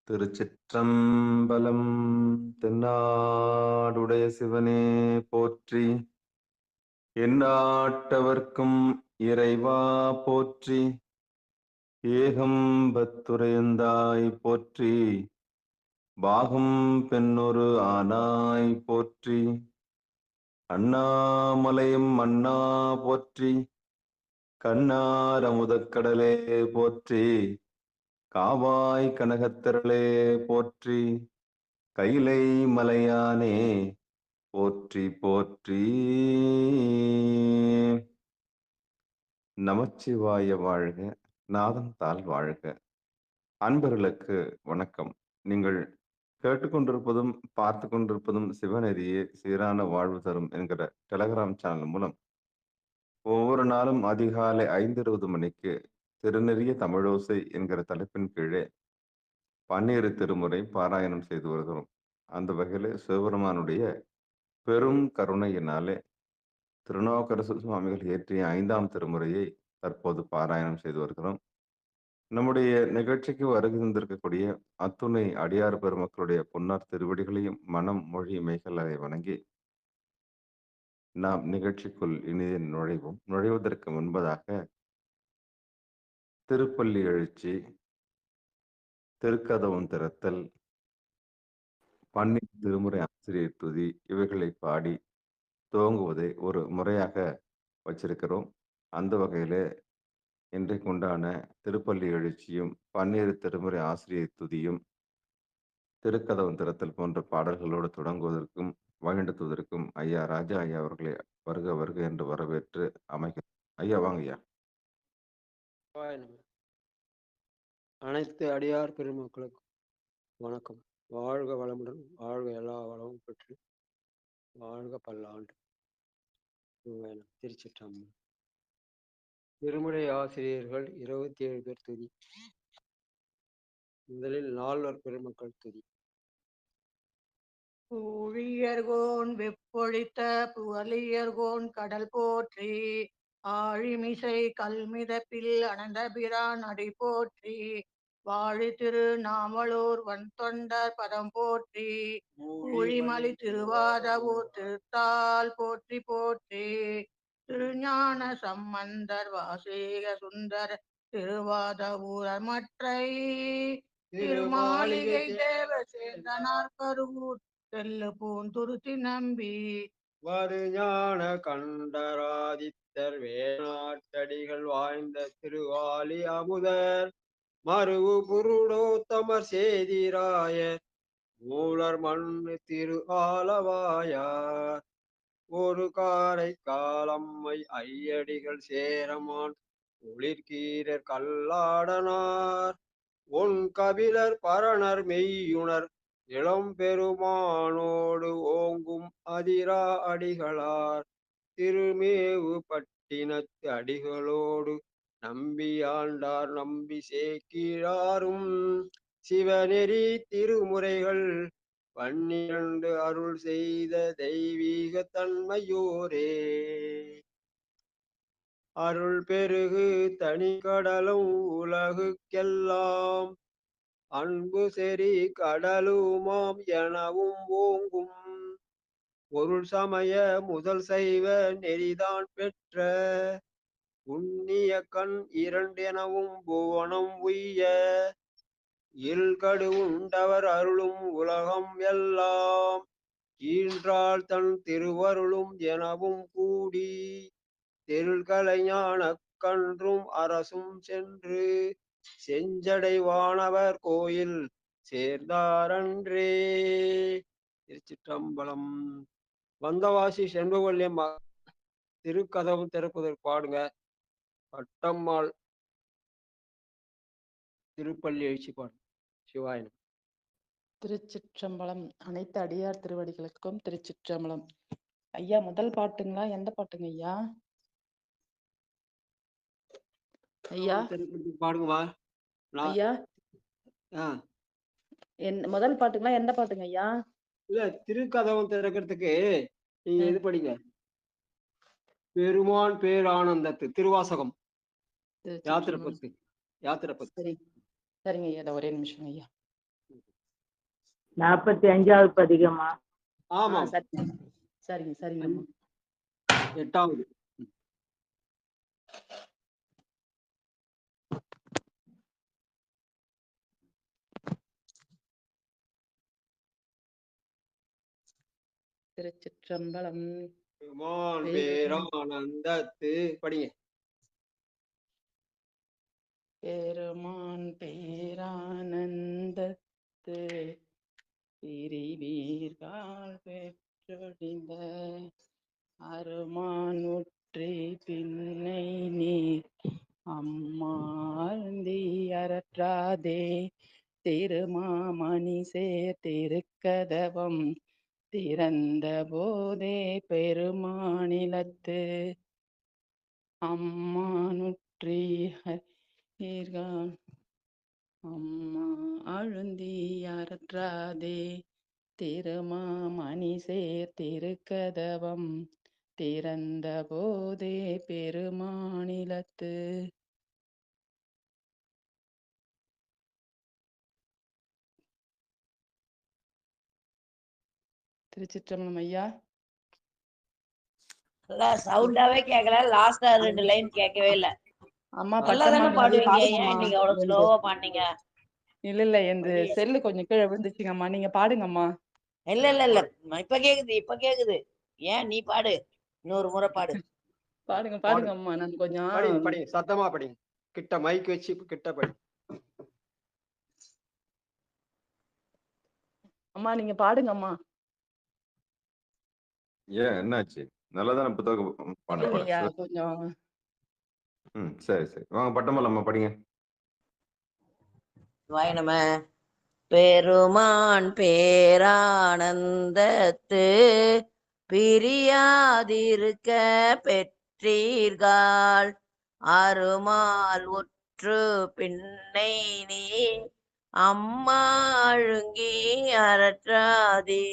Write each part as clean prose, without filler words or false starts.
திருச்சிற்றம்பலம். தென்னாடுடைய சிவனே போற்றி, எந்நாட்டவர்க்கும் இறைவா போற்றி, ஏகம்பத்துரையந்தாய் போற்றி, பாகம் பெண்ணொரு ஆனாய் போற்றி, அண்ணாமலையும் அண்ணா போற்றி, கண்ணாரமுதக்கடலே போற்றி, காவாய் கனகத்திரளே போற்றி, கைலை மலையானே போற்றி போற்றி. நமச்சிவாய வாழ்க, நாதம் தாழ் வாழ்க. அன்பர்களுக்கு வணக்கம். நீங்கள் கேட்டுக்கொண்டிருப்பதும் பார்த்து கொண்டிருப்பதும் சிவநெறியே சீரான வாழ்வு தரும் என்கிற டெலகிராம் சேனல் மூலம் ஒவ்வொரு நாளும் அதிகாலை 5:20 மணிக்கு திருநெறிய தமிழோசை என்கிற தலைப்பின் கீழே 12 திருமுறை பாராயணம் செய்து வருகிறோம். அந்த வகையில் சிவபெருமானுடைய பெரும் கருணையினாலே திருநாவுக்கரசு சுவாமிகள் இயற்றிய 5ஆம் திருமுறையை தற்போது பாராயணம் செய்து வருகிறோம். நம்முடைய நிகழ்ச்சிக்கு வருகை தந்திருக்கக்கூடிய அத்துணை அடியார் பெருமக்களுடைய பொன்னார் திருவடிகளையும் மனம் மொழி மெய்களை வணங்கி நாம் நிகழ்ச்சிக்குள் இனிதே நுழைவோம். நுழைவதற்கு முன்பதாக திருப்பள்ளி எழுச்சி, திருக்கதவம் திறத்தல், 12 திருமுறை ஆசிரியர் துதி இவைகளை பாடி துவங்குவதை ஒரு முறையாக வச்சிருக்கிறோம். அந்த வகையில இன்றைக்கு உண்டான திருப்பள்ளி எழுச்சியும் 12 திருமுறை ஆசிரியர் துதியும் திருக்கதவம் திறத்தல் போன்ற பாடல்களோடு தொடங்குவதற்கும் வழிநடத்துவதற்கும் ஐயா ராஜா ஐயா அவர்களை வருக வருக என்று வரவேற்று அமைக்கிறோம். ஐயா வாங்க ஐயா. அனைத்து அடியார் பெருமக்களுக்கும் வணக்கம். வாழ்க வளமுடன், வாழ்க எல்லா வளமும் பெற்று வாழ்க பல்லாண்டு. திருச்சிற்றம்பலம். திருமுறை ஆசிரியர்கள் 27 பேர் துதி. முதலில் நால்வர் பெருமக்கள் துதி. ஊழியர்கோன் வெப்பொழித்த புவலியர்கோன் கடல் போற்றி, ஆழிமிசை கல்மிதப்பில் அனந்தபிரான் அடி போற்றி, வாழி திரு நாமலூர் வன்தொண்டர் பதம் போற்றி, ஊழிமலி திருவாதவூர் திருத்தால் போற்றி போற்றி, திருஞான சம்பந்தர் வாசேக சுந்தர் திருவாதவூர் மற்றை, திருமாளிகை தேவ சேந்தனார் கருவூர் செல்லு பூந்துருத்தி நம்பி, வருஞான கண்டராதித்தர் வேணாட்டடிகள் வாய்ந்த திருவாலி அமுதர், மருவு புருடோத்தமர் சேதிராயர், மூலர் மண்ணு திரு ஆலவாயார், ஒரு காரை காலம்மை ஐயடிகள் சேரமான் ஒளிர்கீரர் கல்லாடனார், ஒன் கபிலர் பரணர் மெய்யுணர் இளம்பெருமானோடு ஓங்கும் அதிரா அடிகளார், திருமேவு பட்டினத்து அடிகளோடு நம்பி ஆண்டார் நம்பி சேக்கிழாரும், சிவநெறி திருமுறைகள் 12 அருள் செய்த தெய்வீக தன்மையோரே, அருள் பெருகு தனிக்கடலும் உலகுக்கெல்லாம் அன்பு செறி கடலுமாம் எனவும் ஓங்கும், பொருள் சமய முதல் சைவ நெறிதான் பெற்ற உன்னிய கண் 2 எனவும் புவனம் உய்ய, இல்கடு உண்டவர் அருளும் உலகம் எல்லாம் ஈன்றாள் தன் திருவருளும் எனவும் கூடி, தெருள்களை ஞான கன்றும் அரசும் சென்று செஞ்சடை வானவர் கோயில் சேர்ந்தாரன்றே. திருச்சிற்றம்பலம். வந்தவாசி செண்பகவல்லியம் திருக்கதவும் திறப்பதற்கு பாடுங்க. பட்டம்மாள் திருப்பள்ளி எழுச்சி பாடு. சிவாயனம். திருச்சிற்றம்பலம். அனைத்து அடியார் திருவடிகளுக்கும் திருச்சிற்றம்பலம். ஐயா முதல் பாட்டுங்களா? எந்த பாட்டுங்க ஐயா? ஐயா பாடுங்கம்மா. ஐயா முதல் பாட்டுங்களா? எந்த பாட்டுங்க ஐயா? இல்ல, திருக்கதவம் திறக்கிறதுக்கு நீங்க இது படிங்க, பெருமான் பேரானந்தத்து திருவாசகம் யாத்திரை பத்து. சரி சரிங்க ஐயா, ஒரே நிமிஷம் ஐயா. 45வது பதிகமா? ஆமாம். சரிங்க சரிங்கம்மா. 8வது. திருச்சிற்றம்பலம். பெருமான் பேரானந்தத்து படிங்க. பெருமான் பேரானந்தத்து பிரிவீர்கள் பெற்றொழிந்த அருமான் உற்றி பின்னை நீர் அம்மாந்தி அறற்றாதே திருமாமணி சேர் திருக்கதவம் திறந்த போதே பெருமானிலத்து அம்மானுற்றி ஹீர்கான் அம்மா அழுந்தி அறற்றாதே திருமாமணி சேர் திருக்கதவம் திறந்த போதே பெருமானிலத்து. திருச்சிற்றம்பலம் ஐயா. சவுண்டாவே கேட்கல. லாஸ்டா 2 லைன் கேட்கவே இல்ல. அம்மா நல்லா தானே பட்டம்மா பாடுவீங்க, ஏன் பாடுங்கம்மா. இன்னைக்கு அவ்வளவு ஸ்லோவா பாடுனீங்க? இல்ல இந்த செல்லு கொஞ்சம் கீழே விழுந்துச்சுங்கம்மா, நீங்க பாடுங்கம்மா. இல்ல இப்ப கேக்குது. ஏன் நீ பாடு, இன்னொரு முறை பாடு. பாடுங்கம்மா. நான் கொஞ்சம் படிங்க சத்தமா படிங்க. கிட்ட மைக் வச்சு கிட்ட படி. அம்மா நீங்க பாடுங்கம்மா. ஏன் என்னாச்சு? நல்லதான புத்தகம் இல்லைங்கய்யா கொஞ்சம். சரி சரி, வாங்க பட்டமல்ல அம்மா படிங்க. வாயனம பெருமான் பேரானந்தத்து பிரியாதிருக்க பெற்றீர்கள் அருமால் உற்று பின்னை நீ அம்மா அழுங்கி அறற்றாதே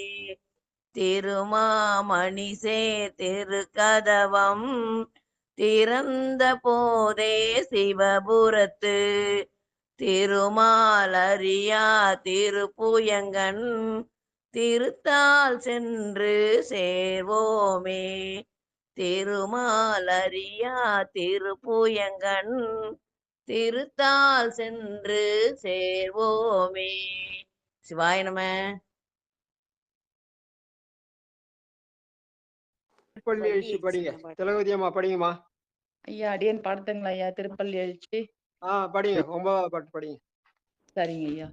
திருமாமணி சேர் திருக்கதவம் திறந்த போதே சிவபுரத்து திருமாலரியா திருப்புயங்கன் திருத்தால் சென்று சேர்வோமே திருமாலரியா திருப்புயங்கன் திருத்தால் சென்று சேர்வோமே. சிவாய நம. திருப்பள்ளி எழுச்சி படிங்க. திலகவதி அம்மா படிங்கம்மா. ஐயா அடியேன் பாடுத்துங்களா ஐயா? திருப்பள்ளி எழுச்சி படிங்க. 9வது பாட்டு படிங்க. சரிங்க ஐயா.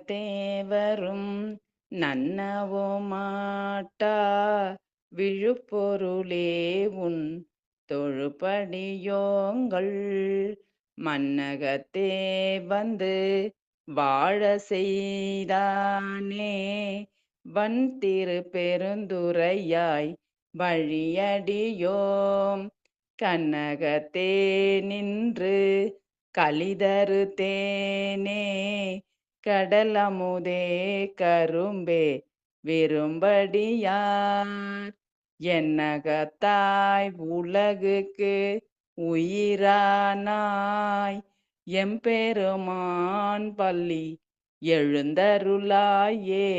விண்ணகத்தேவரும் நன்னவோமாட்டா விழுப்பொருளே உன் தொழுபடியோங்கள் மன்னகத்தே வந்து வாழ செய்தானே வன் திரு பெருந்துரையாய் வழியடியோம் கண்ணகத்தே நின்று கலிதரு தேனே கடலமுதே கரும்பே விரும்படியார் என்னகத்தாய் உலகுக்கு உயிரானாய் எம்பெருமான் பள்ளி எழுந்தருளாயே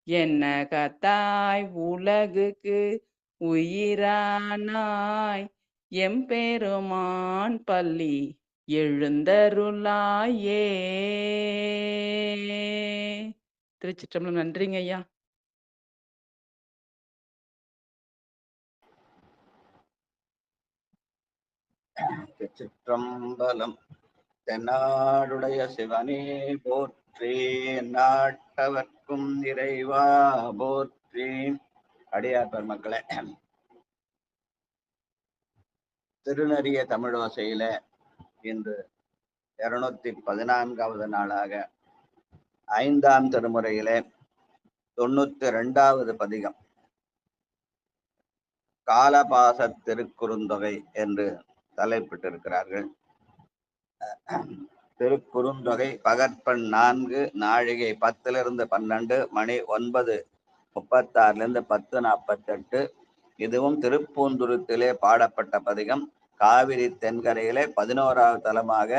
என்னகத்தாய் உலகுக்கு உயிரானாய் எம்பெருமான் பள்ளி எழுந்தருளாயே. திருச்சிற்றம்பலம். நன்றிங்க ஐயா. திருச்சிற்றம்பலம். தென்னாடுடைய சிவனே போற்றி, நாட்டவர்க்கும் இறைவா போற்றி. அடியார் பெருமக்களே, திருநறிய தமிழோசையில இன்று 214வது நாளாக 5ஆம் திருமுறையிலே 92வது பதிகம் காலபாச திருக்குறுந்தொகை என்று தலைப்பிட்டிருக்கிறார்கள். திருக்குறுந்தொகை பகற்பெண் 4, நாழிகை 10 to 12, மணி 9 36 1048. இதுவும் திருப்பூந்துருத்திலே பாடப்பட்ட பதிகம். காவிரி தென்கரையிலே 11வது தலமாக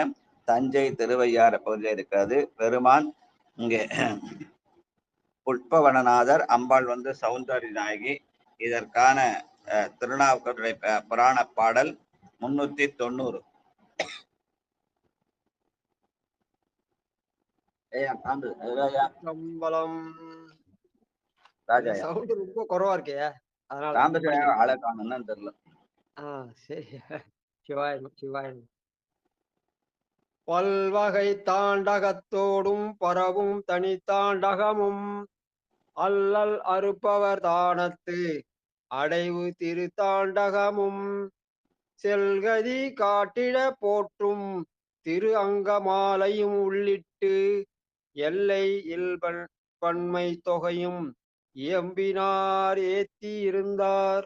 தஞ்சை திருவையாறு பகுதியில் இருக்கிறது. பெருமான் இங்கே புஷ்பவனநாதர், அம்பாள் சௌந்தரி நாயகி. இதற்கான திருநாவுக்கருடைய புராண பாடல் 390. சம்பளம் ராஜா சவுண்ட் ரொம்ப குறவா இருக்கே, அதனால ராமசாமி ஆளை காணும்னு தெரியல. சரி. சிவாயனம் சிவாயனம். பல்வகை தாண்டகத்தோடும் பரவும் தனி தாண்டகமும் அல்லல் அறுப்பவர் தானத்து அடைவு திரு தாண்டகமும் செல்கதி காட்டிட போற்றும் திரு அங்கமாலையும் உள்ளிட்டு எல்லை இல்பன் பன்மை தொகையும் இயம்பினார் ஏத்தி இருந்தார்.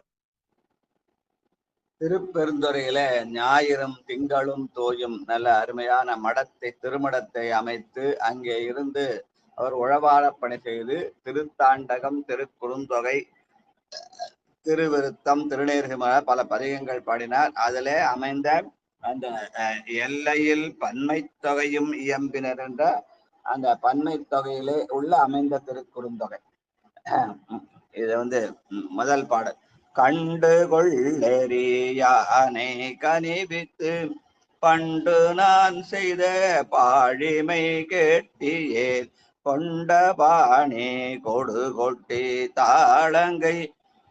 திருப்பெருந்துறையில ஞாயிறும் திங்களும் தோயும் நல்ல அருமையான மடத்தை திருமடத்தை அமைத்து அங்கே இருந்து அவர் உழவார பணி செய்து திருத்தாண்டகம், திருக்குறுந்தொகை, திருவிருத்தம், திருநீர்மல பல பதிகங்கள் பாடினார். அதிலே அமைந்த அந்த எல்லையில் பன்மை தொகையும் இயம்பினர் என்ற அந்த பன்மை தொகையிலே உள்ள அமைந்த திருக்குறுந்தொகை. இது முதல் பாடல். கண்டு கொள்ளெறியானை கனிவித்து பண்டு நான் செய்த பாழிமை கேட்டியே கொண்ட பாணி கொடு கொட்டி தாளங்கை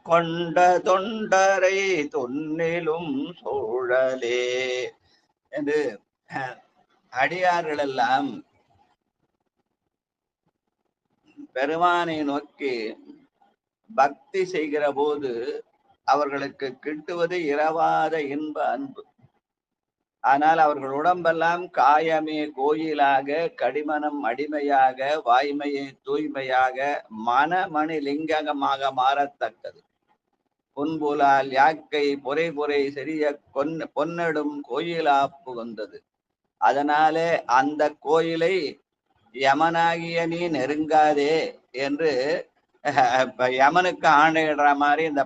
கொண்ட தொண்டரை தொன்னிலும் சூழலே என்று அடியார்கள் எல்லாம் பெருமானை நோக்கி பக்தி செய்கிற போது அவர்களுக்கு கிட்டுவது இரவாத இன்ப அன்பு. ஆனால் அவர்கள் உடம்பெல்லாம் காயமே கோயிலாக, கடிமனம் அடிமையாக, வாய்மையை தூய்மையாக, மனமணி லிங்கமாக மாறத்தக்கது. புன்புலால் யாக்கை பொறை பொறை செறிய பொன்னெடும் கோயிலா புகுந்தது. அதனாலே அந்த கோயிலை யமனாகிய நீ நெருங்காதே என்று யமனுக்கு ஆணையிடுற மாதிரி இந்த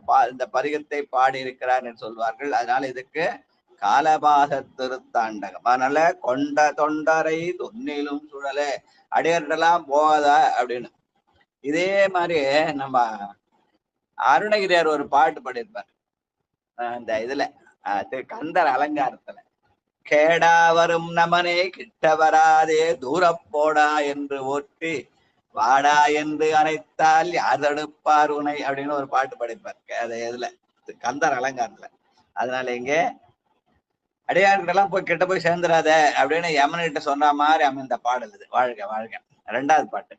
பதிகத்தை பாடி இருக்கிறார் என்று சொல்வார்கள். அதனால இதுக்கு காலபாக திருத்தாண்டகம். அதனால கொண்ட தொண்டரை தொன்னிலும் சுழலே, அடியர்லாம் போகாதா அப்படின்னு. இதே மாதிரி நம்ம அருணகிரியார் ஒரு பாட்டு பாடியிருப்பார் இந்த இதுல கந்தர் அலங்காரத்துல. கேடா வரும் நமனே கிட்ட வராதே தூரப்போடா என்று ஓட்டி வாடா என்று அனைத்தால் யார் தடுப்பார் உனை அப்படின்னு ஒரு பாட்டு படிப்பார். அது இதுல கந்தர் அலங்காரத்துல. அதனால இங்கே அடியார்களெல்லாம் போய் கிட்ட போய் சேர்ந்துடாத அப்படின்னு யமன்கிட்ட சொன்ன மாதிரி அமைந்த பாடல் இது. வாழ்க வாழ்க. 2வது பாட்டு.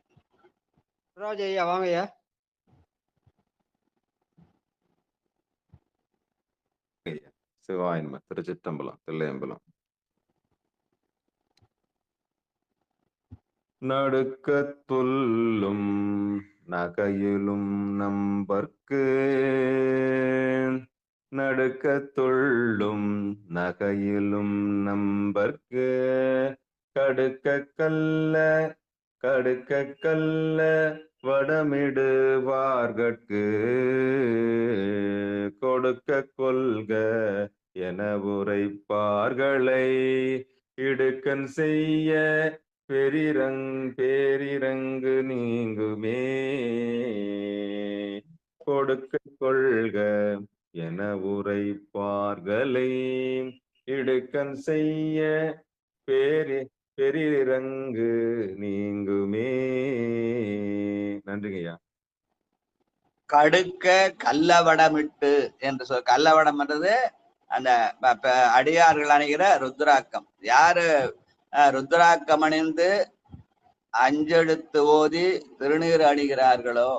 ராஜையா வாங்கய்யா. சிவாயன்ம. திருச்சிற்றம்பலம், தில்லையம்பலம். நடுக்கத்துள்ளும் நகையிலும் நம்பர்க்கு நடுக்கத்துள்ளும் நகையிலும் நம்பர்க்கு கடுக்க கல்ல வடமிடுவார்கட்கு கொடுக்க கொள்க என உரைப்பார்களை இடுக்கன் செய்ய பேரிரங்கு நீங்குமே கொடுக்க கொள்க என உரைப்பார்களை இடுக்கன் செய்ய பெரிரங்கு நீங்குமே. நன்றிங்கய்யா. கடுக்க கல்லவடமிட்டு என்று கல்லவடம் என்றது அந்த அடியார்கள் அணிகிற ருத்ராக்கம். யாரு ருத்ராக்கம் அணிந்து அஞ்செழுத்து ஓதி திருநீர் அணிகிறார்களோ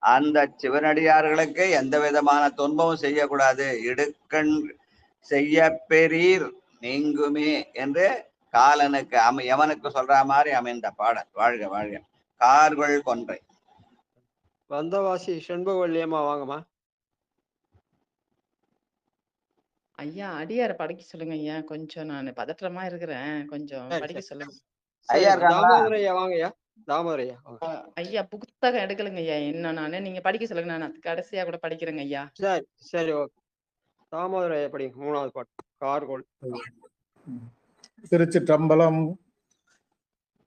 அந்த சிவனடியார்களுக்கு எந்த விதமான துன்பமும் செய்யக்கூடாது. இடுக்கண் செய்ய பெரீர் நீங்குமே என்று காலனுக்கு யமனுக்கு சொல்ற மாதிரி அமைந்த பாடல். வாழ்க வாழ்க. கார்கள் கொன்றை. வந்தவாசி செண்பகவல்லியம்மா வாங்கம்மா. ஐயா அடியார படிக்க சொல்லுங்க ஐயா. கொஞ்சம் நான் பதற்றமா இருக்கிறேன், கொஞ்சம் படிக்க சொல்லுங்க. ஐயா இருக்காங்களா? தாமோதரையா வாங்கய்யா. தாமோதர் ஐயா வாங்க. ஐயா புத்தகம் எடுக்கலைங்க ஐயா. என்ன நானு நீங்க படிக்க சொல்லுங்க, நான் கடைசியா கூட படிக்கிறேங்க ஐயா. சரி சரி ஓகே. தாமோதர் ஐயா படிங்க 3வது பாட்டு கார்கோள். திருச்சிற்றம்பலம்.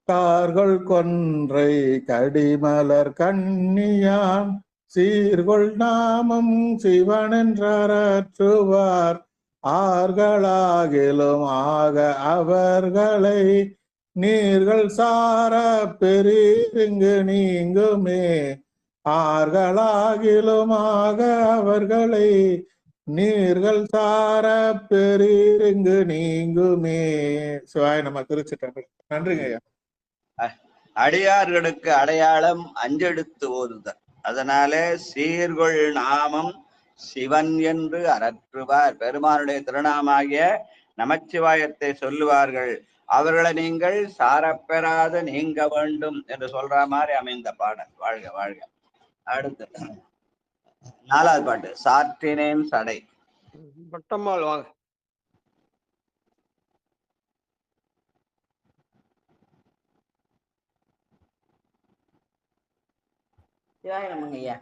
கார்கொள் கொன்றை கடிமலர் கண்ணியான் சீர்கொள் நாமம் சிவனென்றாற்றுவார் ஆர்களாகிலும் ஆக அவர்களை நீர்கள் சார பெரிங்கு நீங்குமே ஆர்களாகிலும் ஆக அவர்களை நீர்கள் சார பெரிங்கு நீங்குமே. சிவாய நம. திருச்சிற்றம்பலம். நன்றிங்க ஐயா. அடியார்களுக்கு அடையாளம் அஞ்செடுத்து ஓதுதல். அதனாலே சீர்கொள் நாமம் சிவன் என்று அரற்றுவார். பெருமானுடைய திருநாமாகிய நமச்சிவாயத்தை சொல்லுவார்கள். அவர்களை நீங்கள் சாரப்பெறாத நீங்க வேண்டும் என்று சொல்ற மாதிரி அமைந்த பாடல். வாழ்க வாழ்க. அடுத்து 4வது பாட்டு சாற்றினேன் சடை. பட்டம்மாள் வாங்க. சிவாய நமங்க ஐயா.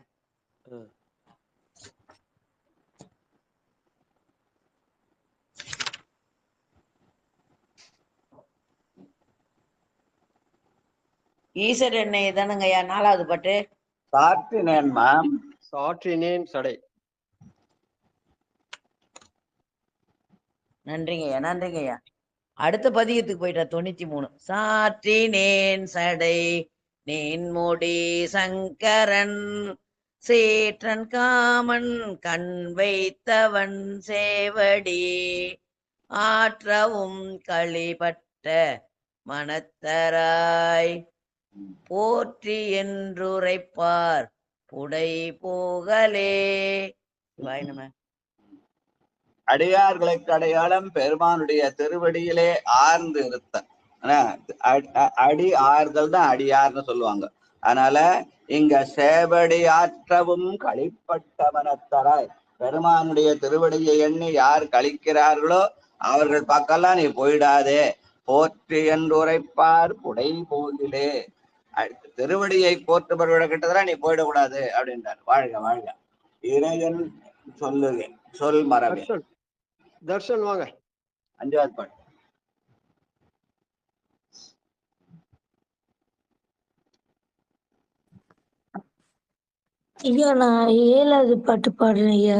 ஈசர் எண்ணெய் தானுங்க ஐயா 4வது பாட்டு. சாற்றினேன்மா. சாற்றினேன் சடை. நன்றிங்க ஐயா, நன்றிங்க ஐயா. அடுத்த பதியத்துக்கு போயிட்டா 93. சாற்றினேன் சடை நேன்முடி சங்கரன் சேற்றன் காமன் கண் வைத்தவன் சேவடி ஆற்றவும் களிபட்ட மனத்தராய் போற்றி என்றுரைப்பார் புடை போகலே. வாய் நம. அடியார்களுக்கு அடையாளம் பெருமானுடைய திருவடியிலே ஆர்ந்து இருத்தல். அடி ஆறுதல் தான் அடியார்னு சொல்லுவாங்க. அதனால இங்க சேவடி ஆற்றவும் களிப்பட்ட மனத்தராய் பெருமானுடைய திருவடியை எண்ணி யார் கழிக்கிறார்களோ அவர்கள் பக்கம்லாம் நீ போயிடாதே. போற்றி என்று உரைப்பார் புடை போகிலே. திருவடியை போற்றுபவர்களை கிட்டதான் நீ போயிடக்கூடாது அப்படின்றார். வாழ்க வாழ்க. இறைவன் சொல்லுக சொல் மரபே. தர்ஷன் வாங்க. 5வது பாட்டு. ஐயா நான் 7வது பாட்டு பாடுறேன் ஐயா.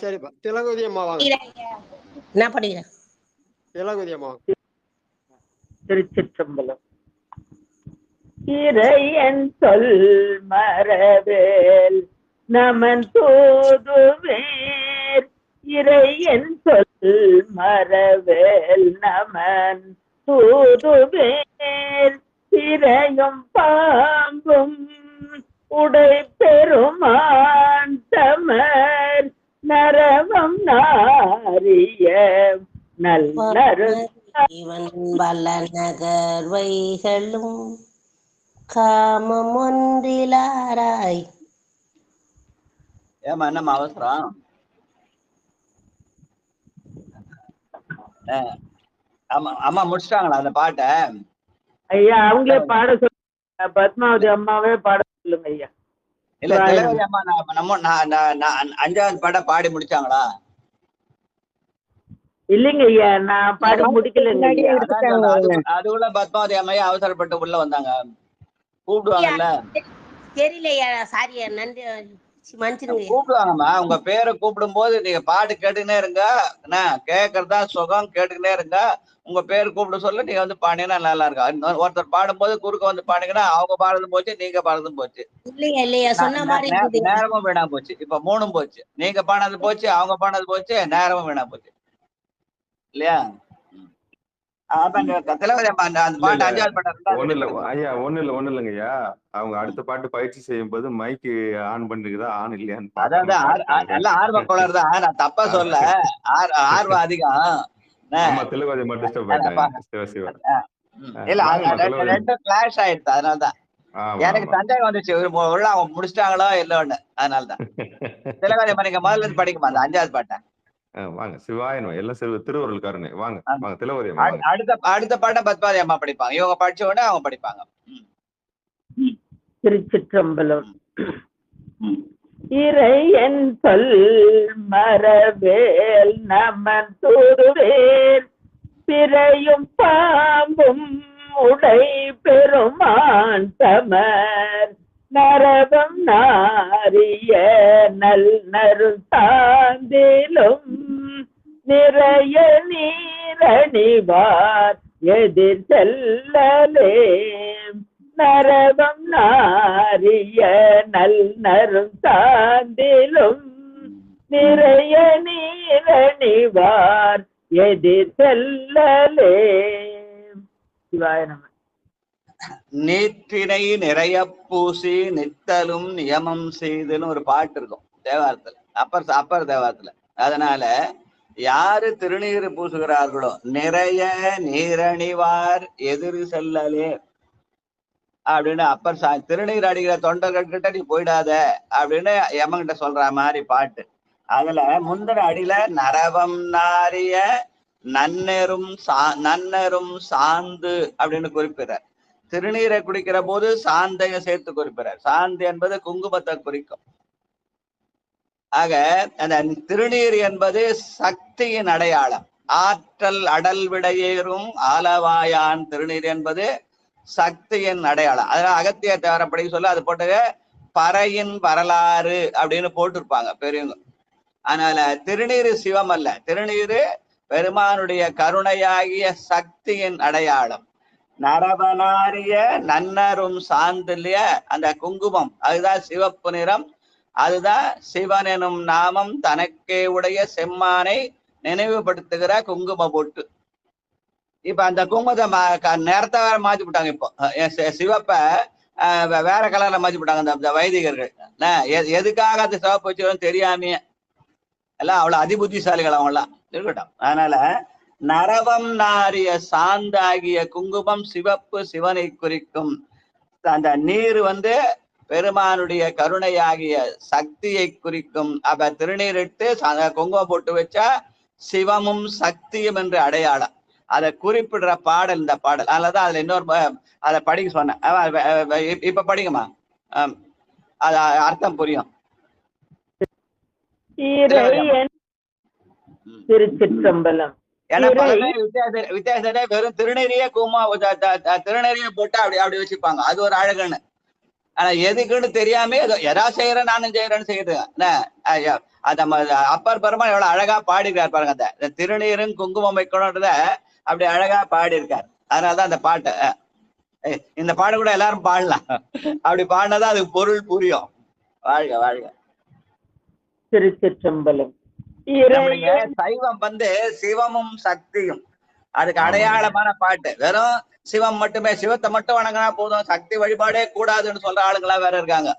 சரிப்பா. திலகவதி அம்மா வாங்க. என்ன படிக்கிறேன்? திலகவதி அம்மா வாங்க. திருச்சிற்றம்பலம். இறையன் சொல் மரவேல் நமன் தூதுவேர் இறையன் சொல் மரவேல் நமன் தூதுவேர் இறையும் பாம்பும் உடை பெருமான் தமர் நரவம் நாரிய நல்லரு இவன் வல்ல நகர்வைகளும் காமம் ஒன்றிலாராய். ஏமா என்னம்மா அவசரம்? அம்மா முடிச்சிட்டாங்களா அந்த பாட்டை? ஐயா அவங்களே பாட சொல்லுங்க. பத்மாவதி அம்மாவே பாட சொல்லுங்க ஐயா. இல்ல திலகவதி அம்மா நம்ம 5வது பாட்டை பாடி முடிச்சாங்களா? இல்லைங்க ஐயா நான் பாடி முடிக்கலங்க ஐயா. அதுக்குள்ள பத்மாவதி அம்மையா அவசரப்பட்டு உள்ள வந்தாங்க. கூப்பிடுவாங்கல்ல. தெரியலையா? சாரியா, நன்றி கூப்பிடுவாங்கம்மா. உங்க பேரை கூப்பிடும் போது நீங்க பாட்டு கேட்டுக்கினே இருங்க. கேட்கறதா சுகம், கேட்டுக்கினே இருங்க. உங்க பேர் கூப்பிட சொல்ல நீங்க வந்து பாடினா நல்லா இருக்கா. ஒருத்தர் பாடும் போது குறுக்க வந்து பாடிங்கன்னா அவங்க பாடுறதும் போச்சு, நீங்க பாடுறதும் போச்சு. நேரமும் வீணா போச்சு. இப்ப 3ம் போச்சு. நீங்க பாடினது போச்சு, அவங்க பாடினது போச்சு, நேரமும் வீணா போச்சு இல்லையா? ஒண்ணு இல்லைங்க ஐயா. அவங்க அடுத்த பாட்டு பயிற்சி செய்யும் போது மைக்கு ஆன் பண்ணிருக்குதா ஆன் இல்லையான்னு ஆர்வ கோளாறு தான். நான் தப்பா சொல்ல, ஆர்வம் அதிகம். திலகவதி மட்டும் இல்ல ரெண்டும் கிளாஷ் ஆயிடுச்சு. அதனாலதான் எனக்கு சந்தேகம் வந்துச்சு. உள்ள அவங்க முடிச்சிட்டாங்களோ இல்லன்னு. அதனாலதான் திலகவதி நீங்க முதல்ல இருந்து படிக்குமா அந்த 5வது பாட்டை? வாங்க சிவாயனம் எல்லாம் திருவருள்காரனே வாங்க வாங்க திலவரியம் வாங்க. அடுத்த பாட்டை பத்மாவதி அம்மா படிப்பாங்க. இவங்க படிச்ச உடனே அவங்க படிப்பாங்க. திருச்சிற்றம்பலம். இறையன் சொல் மரவேல் நமன் தூதுவேல் பிறையும் பாம்பும் உடை பெருமான் தமர் நரபம் நாரிய நல் நருத்தாந்திலும் நிறைய நீரணிவார் எதிர் செல்லலே நரபம் நாரிய நல் நருத்தாந்திலும் நிறைய நீரணிவார் எதிர் செல்லலே. சிவாய நம. நீற்றினை நிறைய பூசி நித்தலும் நியமம் செய்துன்னு ஒரு பாட்டு இருக்கும் தேவாரத்துல, அப்பர் தேவாரத்துல. அதனால யாரு திருநீர் பூசுகிறார்களோ நிறைய நீரணிவார் எதிர் செல்லலே அப்படின்னு அப்பர் திருநீர் அடிக்கிற தொண்டர்கள் கிட்ட நீ போயிடாத அப்படின்னு யமங்கிட்ட சொல்ற மாதிரி பாட்டு. அதுல முந்தின அடியில நரவம் நாரிய நன்னெரும் சாந்து அப்படின்னு குறிப்பிடுறார். திருநீரை குடிக்கிற போது சாந்தைய சேர்த்து குறிப்பிடுறார். சாந்து என்பது குங்குமத்தை குறிக்கும். ஆக அந்த திருநீர் என்பது சக்தியின் அடையாளம். ஆற்றல் அடல் விடையேறும் ஆலவாயான் திருநீர் என்பது சக்தியின் அடையாளம். அதனால அகத்திய தேவரப்படி சொல்ல அது போட்டு பறையின் வரலாறு அப்படின்னு போட்டிருப்பாங்க பெரியவங்க. அதனால திருநீரு சிவம் அல்ல, திருநீரு பெருமானுடைய கருணையாகிய சக்தியின் அடையாளம். நரபனாரிய நன்னரும் சார்ந்து இல்லையா அந்த குங்குமம், அதுதான் சிவப்பு நிறம். அதுதான் சிவன் எனும் நாமம் தனக்கே உடைய செம்மானை நினைவுபடுத்துகிற குங்கும பொட்டு. இப்ப அந்த குங்குமத்தை நேரத்தை வேற மாத்தி விட்டாங்க. இப்போ சிவப்ப வேற கலர்ல மாத்தி விட்டாங்க அந்த வைதிகர்கள். எதுக்காக அந்த சிவப்பு வச்சுக்கணும் தெரியாமையே எல்லாம் அவ்வளவு அதிபுத்திசாலிகள் அவங்க எல்லாம் இருக்கட்டும். அதனால நரவம் நாரிய சாந்தாகிய குங்குமம் சிவப்பு சிவனை குறிக்கும். அந்த நீர் பெருமானுடைய கருணையாகிய சக்தியை குறிக்கும். அப்ப திருநீரிட்டு குங்குமம் போட்டு வச்சா சிவமும் சக்தியும் என்று அடையாளம். அதை குறிப்பிடுற பாடல் இந்த பாடல். அதனாலதான் அதுல இன்னொரு அதை படிக்க சொன்னேன். இப்ப படிக்குமா, அது அர்த்தம் புரியும். திருச்சிற்றம்பலம். ஏன்னா வித்தியாசத்தை வெறும் திருநெறிய திருநெறிய போட்டு அப்படி வச்சுப்பாங்க, அது ஒரு அழகுன்னு. ஆனா எதுக்குன்னு தெரியாம எதா செய்யறேன் நானும் செய்யறேன்னு செய்யுதுங்க. அப்பர் பெருமான் எவ்வளவு அழகா பாடிருக்காரு பாருங்க. அந்த திருநீரும் குங்குமம் வைக்கணும்ன்றத அப்படி அழகா பாடியிருக்காரு. அதனாலதான் அந்த பாட்டை இந்த பாட்டு கூட எல்லாரும் பாடலாம். அப்படி பாடினதான் அதுக்கு பொருள் புரியும். வாழ்க வாழ்க. திருச்சிற்றம்பலம். சைவம் சிவமும் சக்தியும் அதுக்கு அடையாளமான பாட்டு. வெறும் சிவம் மட்டுமே, சிவத்தை மட்டும் வணங்கினா போதும், சக்தி வழிபாடே கூடாதுன்னு சொல்ற ஆளுங்களா வேற இருக்காங்க.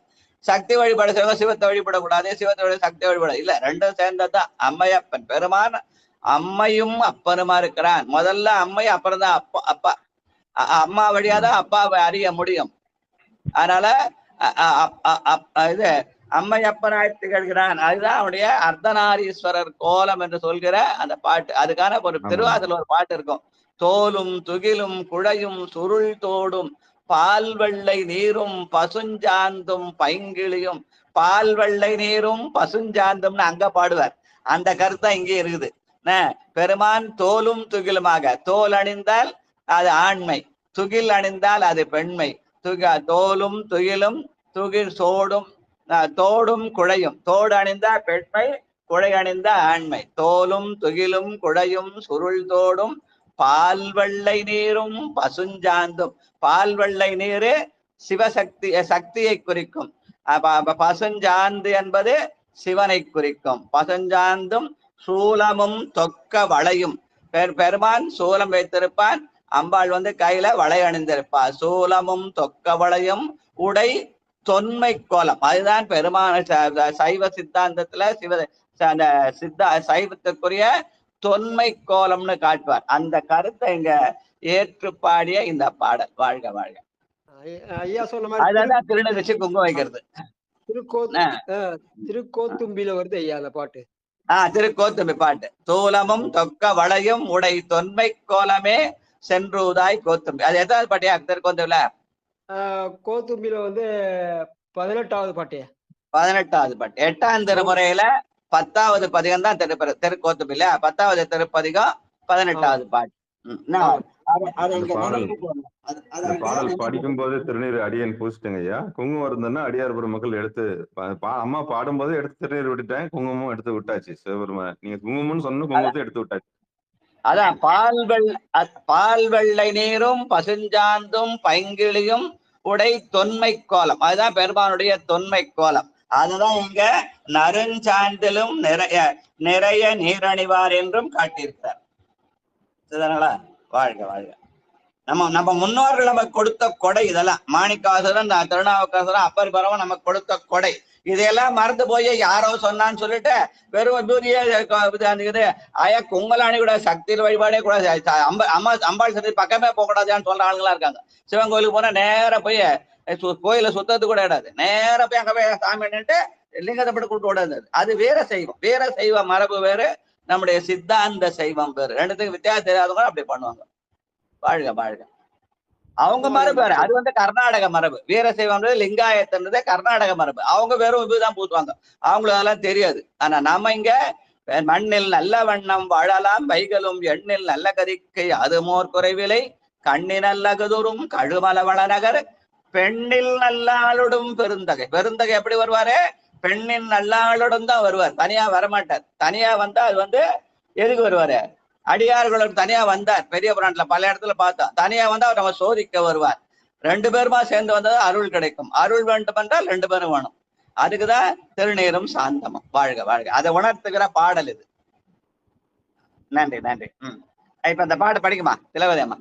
சக்தி வழிபாடு செய்வங்க, சிவத்தை வழிபடக்கூடாது, சிவத்தை சக்தி வழிபாடு இல்ல, ரெண்டும் சேர்ந்ததுதான் அம்மையப்பன். பெருமான் அம்மையும் அப்பனுமா இருக்கிறான். முதல்ல அம்மை, அப்புறம் தான் அப்பா. அம்மா வழியாதான் அப்பாவை அறிய முடியும். அதனால இது அம்மையப்பனாய் திகழ்கிறான். அதுதான் அவனுடைய அர்த்தநாரீஸ்வரர் கோலம் என்று சொல்கிற அந்த பாட்டு. அதுக்கான ஒரு திருவாசல் ஒரு பாட்டு இருக்கும். தோலும் துகிலும் குழையும் சுருள் தோடும் பால் வெள்ளை நீரும் பசுஞ்சாந்தும் பைங்கிளியும். பால் வெள்ளை நீரும் பசுஞ்சாந்தும்னு அங்க பாடுவார். அந்த கருத்தா இங்கே இருக்குது. பெருமான் தோலும் துகிலுமாக, தோல் அணிந்தால் அது ஆண்மை, துகில் அணிந்தால் அது பெண்மை. தோலும் துகிலும் துகில் சோடும் தோடும் குழையும். தோடு அணிந்தா பெண்மை, குழை அணிந்தா ஆண்மை. தோலும் துகிலும் குழையும் சுருள் தோடும் பால் வெள்ளை நீரும் பசுஞ்சாந்தும். பால் வெள்ளை நீரு சக்தியை குறிக்கும். பசுஞ்சாந்து என்பது சிவனை குறிக்கும். பசுஞ்சாந்தும் சூலமும் தொக்க வளையும். பெருமான் சூலம் வைத்திருப்பான், அம்பாள் கையில வளை அணிந்திருப்பார். சூலமும் தொக்க வளையும் உடை தொன்மை கோலம். அதுதான் பெருமான சைவ சித்தாந்தத்துல சைவத்துக்குரிய தொன்மை கோலம்னு காட்டுவார். அந்த கருத்தை இங்க ஏற்று பாடிய இந்த பாடல். வாழ்க வாழ்க. ஐயா சொன்ன மாதிரி அதான் திருநெறிச்சு குங்குமம் வைக்கிறது. திருக்கோத்தும்பில வருது ஐயா அந்த பாட்டு. திருக்கோத்தும்பி பாட்டு. தூலமும் தொக்க வளையும் உடை தொன்மை கோலமே சென்றுதாய் கோத்தும்பி. அது எதாவது பாட்டியா திருக்கோத்தும்பில? கோத்தும்பியில வந்து 18வது பாட்டு. 18வது பாட்டு. 8ஆம் திருமுறையில 10வது பதிகம் தான் திருக்கோத்தும்பில. 10வது திருப்பதிகம் 18வது பாட்டு. பாடல் படிக்கும் போது திருநீர் அடியன் பூசிட்டேங்க ஐயா. குங்குமம் இருந்ததுன்னா அடியார் பெருமக்கள் எடுத்து அம்மா பாடும்போது எடுத்து திருநீர் விட்டுட்டேன். குங்குமம் எடுத்து விட்டாச்சு. சிவபெருமான் நீங்க குங்குமம்னு சொன்ன குங்குமத்தை எடுத்து விட்டாச்சு. அதான் பால் வெள்ளை நீரும் பசுஞ்சாந்தும் பைங்கிளியும் உடை தொன்மை கோலம். அதுதான் பெருமானுடைய தொன்மை கோலம். அதுதான் இங்க நறுஞ்சாந்திலும் நிறைய நீரணிவார் என்றும் காட்டியிருக்கிறார். வாழ்க வாழ்க. நம்ம முன்னோர்கள் நமக்கு கொடுத்த கொடை இதெல்லாம். மாணிக்காசுரன், திருநாவுக்கரசரன், அப்பர் பரவன் நமக்கு கொடுத்த கொடை. இதையெல்லாம் மறந்து போய் யாரோ சொன்னான்னு சொல்லிட்டு வெறும் விபூதியே கும்பலாணி கூட சக்தியில் வழிபாடே கூட அம்பாள் சக்தி பக்கமே போக கூடாதுன்னு சொல்ற ஆளுங்களா இருக்காங்க. சிவன் கோயிலுக்கு போனா நேர போய் கோயில சுத்தது கூட இடாது. நேர போய் அங்க போய் சாமி நின்று லிங்கத்தை பட்டு கொடுக்க கூடாது. அது வேற செய்வம். வேற செய்வ மரபு வேறு, நம்முடைய சித்தாந்த சைவம் வேறு. ரெண்டுத்துக்கு வித்தியாசம் தெரியாதவங்க அப்படி பண்ணுவாங்க. வாழ்க வாழ்க. அவங்க மரபு வேற. அது வந்து கர்நாடக மரபு. வீரசைவம்ன்றது லிங்காயத்தன்றது கர்நாடக மரபு. அவங்க வெறும் இதுதான் பூசுவாங்க. அவங்களுக்கு அதெல்லாம் தெரியாது. ஆனா நம்ம இங்க மண்ணில் நல்ல வண்ணம் வாழலாம் வைகளும் எண்ணில் நல்ல கதிக்கை அது மோர் குறைவிலை கண்ணினல்ல கதுரும் கழுமல வளநகர் பெண்ணில் நல்லாளுடும் பெருந்தகை. பெருந்தகை எப்படி வருவாரு? பெண்ணின் நல்லாளுடன் தான் வருவார். தனியா வரமாட்டார். தனியா வந்தா அது வந்து எதுக்கு வருவாரு? அடியார்களுக்கு தனியா வந்தார். பெரிய புராணத்துல பல இடத்துல பார்த்தோம். தனியா வந்தா அவர் நம்ம சோதிக்க வருவார். 2 பேருமா சேர்ந்து வந்தது அருள் கிடைக்கும். அருள் வேண்டும் என்றால் 2 பேரும் வேணும். அதுக்குதான் திருநீரும் சாந்தமும். வாழ்க வாழ்க. அதை உணர்த்துகிற பாடல் இது. நன்றி நன்றி. இப்ப இந்த பாட்டு படிக்குமா திலகவதி அம்மா?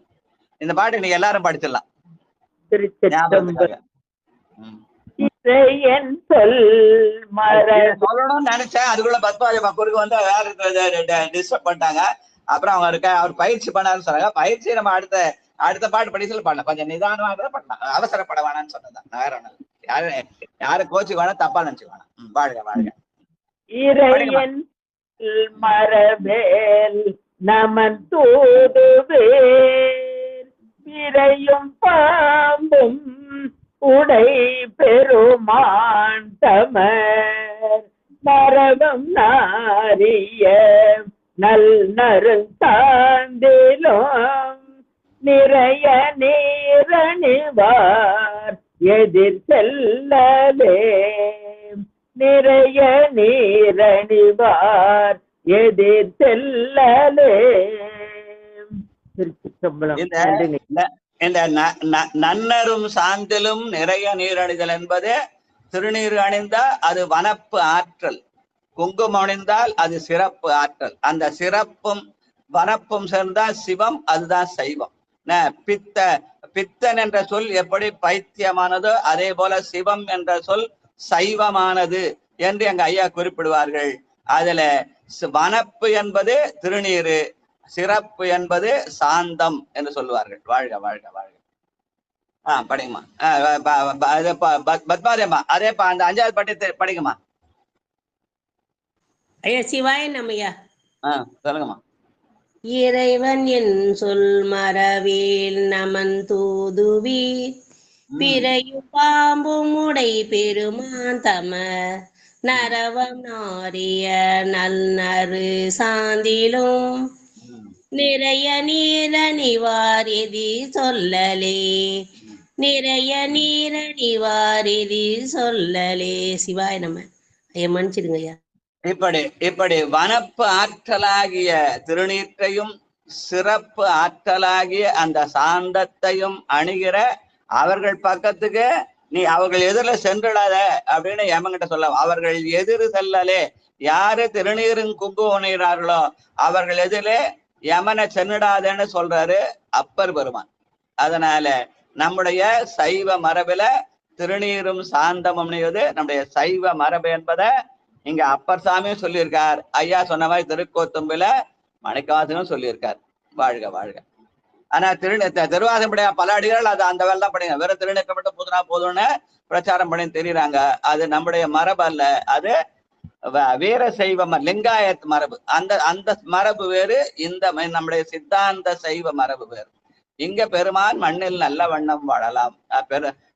இந்த பாட்டு நீங்க எல்லாரும் படிச்சிடலாம். சொல்லணும்னு நினைச்சேன். அதுக்குள்ள பத்மாவதி குறுக்கு வந்து வேற டிஸ்டர்ப் பண்ணிட்டாங்க. அப்புறம் அவர் பயிற்சி பண்ணாருன்னு சொன்னாங்க. பயிற்சி நம்ம அடுத்த பாட்டு படிச்சல பண்ணலாம். கொஞ்சம் நிதானமாக பண்ணலாம். அவசரப்பட வேணாம்னு சொன்னதான். வேற ஒண்ணு யாரு கோச்சுக்கு வேணா தப்பா நினைச்சு வேணாம். வாழ்க வாழ்க. இறையன் மரபேல் நமன் தூதுவேல் விரையும் பாம்பும் உடை பெருமான் தமர் மரபம் நாரிய நல் நறுந்தாண்டிலும் நிறைய நீரணிவார் எதிர் செல்லலே. நிறைய நீரணிவார் எதிர் செல்லலே. இந்த நன்னரும் சாந்திலும் நிறைய நீரணிதல் என்பது திருநீர் அணிந்தா அது வனப்பு ஆற்றல். குங்குமம் அணிந்தால் அது சிறப்பு ஆற்றல். அந்த சிறப்பும் வனப்பும் சேர்ந்தால் சிவம், அதுதான் சைவம். பித்தன் என்ற சொல் எப்படி பைத்தியமானதோ அதே போல சிவம் என்ற சொல் சைவமானது என்று எங்க ஐயா குறிப்பிடுவார்கள். அதுல வனப்பு என்பது திருநீரு, சிறப்பு என்பது சாந்தம் என்று சொல்லுவார்கள். வாழ்க வாழ்க வாழ்க. படிக்குமா பத்மாதேமா? அதே அந்த 5வது பாட்டு படிக்குமா? ஐயா சிவாய நம்மையா. சொல்லுங்கம்மா. இறைவன் என் சொல் மரவேல் நமன் தூதுவீர் பிறையும் பாம்பும் உடை பெருமான் தம நரவம் நாரிய நல் நறு சாந்திலும் நிறைய நீரணிவார் எதி சொல்லலே. நிறைய நீரணிவார் எதி சொல்லலே. சிவாய நம்ம. ஐயா மன்னிச்சிடுங்க ஐயா. இப்படி வனப்பு ஆற்றலாகிய திருநீற்றையும் சிறப்பு ஆற்றலாகிய அந்த சாந்தத்தையும் அணுகிற அவர்கள் பக்கத்துக்கு நீ அவர்கள் எதிரில் சென்றுடாத அப்படின்னு யமன்கிட்ட சொல்ல. அவர்கள் எதிர் செல்லலே. யாரு திருநீரும் குங்குமம் நீரார்களோ அவர்கள் எதிரே யமனை சென்னுடாதேன்னு சொல்றாரு அப்பர் பெருமான். அதனால நம்முடைய சைவ மரபில திருநீரும் சாந்தமும் நம்முடைய சைவ மரபு என்பதை இங்க அப்பர் சாமியும் சொல்லியிருக்கார். ஐயா சொன்ன மாதிரி திருக்கோத்தும்பில மணிக்கவாசனும் சொல்லியிருக்கார். வாழ்க வாழ்க. ஆனா திருவாசம்படைய பல அடிகள் அது அந்த வேலை தான் படிங்க. வேற திருநீக்கம் மட்டும் பூதுனா போதும்னு பிரச்சாரம் பண்ணி தெரியுறாங்க. அது நம்முடைய மரபு அல்ல. அது வீர சைவ லிங்காயத் மரபு. அந்த அந்த மரபு வேறு, இந்த நம்முடைய சித்தாந்த சைவ மரபு வேறு. இங்க பெருமான் மண்ணில் நல்ல வண்ணம் வாழலாம்,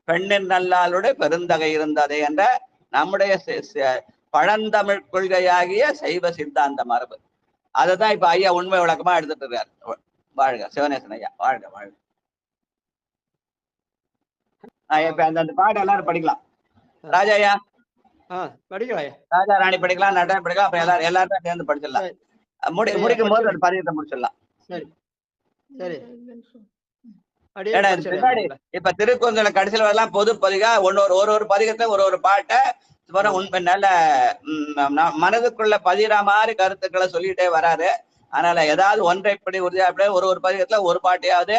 பெண்ணின் நல்லாளுடைய பெருந்தகை இருந்ததே என்ற நம்முடைய பழந்தமிழ் கொள்கையாகிய சைவ சித்தாந்த மரபு. அதைதான் இப்ப ஐயா உண்மை விளக்கமா எடுத்துட்டு இருக்காரு. வாழ்க சிவநேசன் ஐயா, வாழ்க வாழ்க. இப்ப அந்த பாட்டு எல்லாரும் படிக்கலாம். ராஜா ஐயா படிக்கலாம். ராஜா ராணி படிக்கலாம், நடனம் படிக்கலாம். அப்புறம் எல்லாரும் சேர்ந்து படிச்சிடலாம். முடிக்கும் போது அந்த பதியத்தை முடிச்சிடலாம். சரி சரி. பின்னாடி இப்ப திருக்குறள் கடைசியில வரலாம் பொது பதிகா ஒரு பதிகத்தை ஒரு பாட்டை உண்மை நல்ல மனதுக்குள்ள பதிகிற மாதிரி கருத்துக்களை சொல்லிட்டே வராரு. அதனால ஏதாவது ஒன்றைப்படி உறுதியாப்படி ஒரு பதிகத்துல ஒரு பாட்டையாவது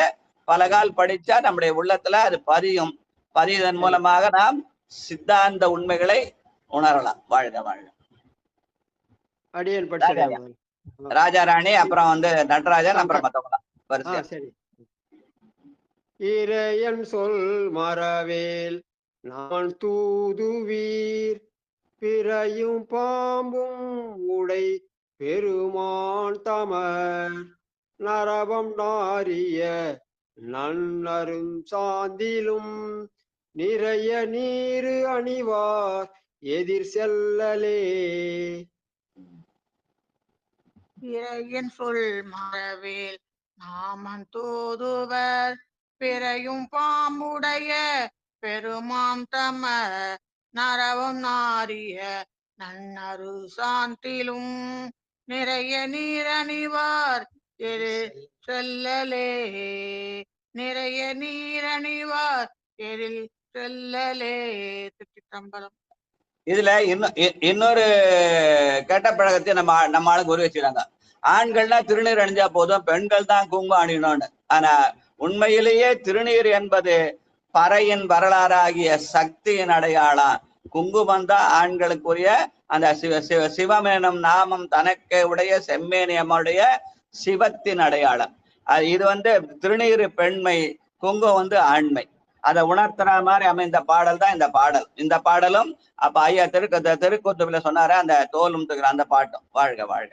பலகால் படிச்சா நம்முடைய உள்ளத்துல அது பதியும். பதியதன் மூலமாக நாம் சித்தாந்த உண்மைகளை உணரலாம். வாழ்க வாழ்க. ராஜா ராணி, அப்புறம் நடராஜன், அப்புறம் மத்தவங்க. சரி. இறையன் சொல் மறவேல் நான் தூதுவீர், பிறையும் பாம்பும் உடை பெருமான் தமர், நரவம் நாரிய நன்னரும் சாந்திலும், நிறைய நீரு அணிவார் எதிர் செல்லலே. இறையன் சொல் மறவேல் நாமன் தூதுவர், பிறையும் பாம்புடைய பெருமான் தமர், நரவம் நாரிய நன்னரு சாந்திலும், நிறைய நீரணிவார் எரு செல்லலே. நிறைய நீரணிவார் எழில் செல்லலே. திருச்சிற்றம்பலம். இதுல இன்னொரு கெட்ட பழக்கத்தை நம்ம ஆளுக்கு உருவ வச்சுக்கிறாங்க. ஆண்கள்னா திருநீர் அணிஞ்சா போதும், பெண்கள் தான் குங்குமம் அணியணும்னு. ஆனா உண்மையிலேயே திருநீர் என்பது பறையின் வரலாறாகிய சக்தியின் அடையாளம். குங்குமம் தான் ஆண்களுக்குரிய அந்த சிவமேனம் நாமம் தனக்கே உடைய செம்மேனியமுடைய சிவத்தின் அடையாளம். இது திருநீர் பெண்மை, குங்குமம் ஆண்மை. அதை உணர்த்துற மாதிரி அமைந்த பாடல் தான் இந்த பாடல். இந்த பாடலும் அப்ப ஐயா திருக்கூத்துவில சொன்னாரு, அந்த தோலும் அந்த பாட்டும். வாழ்க வாழ்க.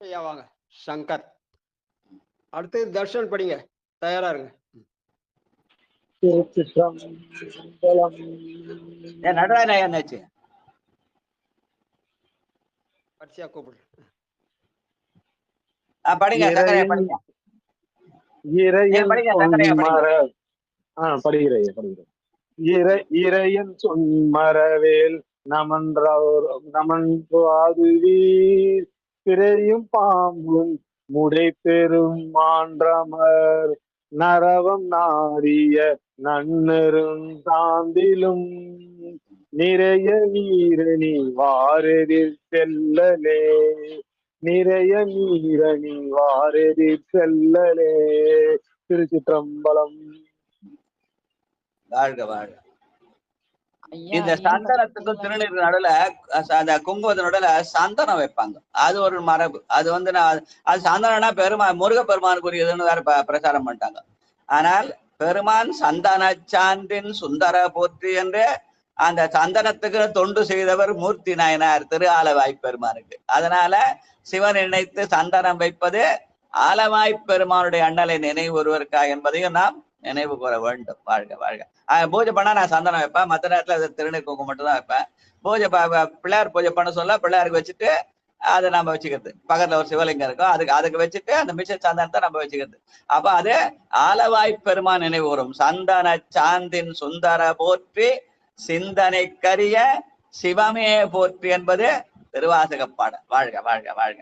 ஐயா வாங்க சங்கர். அடுத்து தர்ஷன் படிங்க, தயாரா இருங்க. நடராஜன் ஐயா என்னாச்சு? படிச்சியா கூப்பிடு. படிங்க சங்கரையா படிங்க. இறையன் சொன்மரவேல் நமன்றாதுவீர், பிறையும் பாம்பும் முடை பெரும் மான்றமர், நரவம் நாரிய நன்னரும் சாந்திலும், நிறைய நீரணி வாரெதிர் செல்லலே. நிறைய நீரணி வாரெதிர் செல்லலே. திருச்சிற்றம்பலம். வாழ்க வாழ்க. இந்த சந்தனத்துக்கும் திருநீர் நடுல அந்த குங்குமத்து நடுல சந்தனம் வைப்பாங்க. அது ஒரு மரபு. அது அது சந்தனம்னா முருகப்பெருமானுக்குரியதுன்னு வேற பிரச்சாரம் பண்ணிட்டாங்க. ஆனால் பெருமான் சந்தன சான்றின் சுந்தர போற்றி என்று அந்த சந்தனத்துக்கு தொண்டு செய்தவர் மூர்த்தி நாயனார் திரு ஆலவாய் பெருமானுக்கு. அதனால சிவன் நினைத்து சந்தனம் வைப்பது ஆலவாய் பெருமானுடைய அண்ணலை நினைவுறுவதற்காக என்பதையும் நாம் நினைவு கூற வேண்டும். வாழ்க வாழ்க. பூஜை பண்ணா நான் சந்தனம் வைப்பேன், மற்ற நேரத்துல திருநீர் குங்குமம் மட்டும் தான் வைப்பேன். பூஜை பிள்ளையார் பூஜை பண்ண சொல்ல பிள்ளையாருக்கு வச்சுட்டு அதை நம்ம வச்சுக்கிறது. பக்கத்துல ஒரு சிவலிங்கம் இருக்கும், அதுக்கு வச்சுட்டு அந்த மிஷன் சந்தனத்தை நம்ம வச்சுக்கிறது. அப்ப அது ஆலவாய் பெருமான் நினைவு வரும். சந்தன சாந்தின் சுந்தர போற்றி, சிந்தனை கரிய சிவமே போற்றி என்பது திருவாசக பாடல். வாழ்க வாழ்க வாழ்க.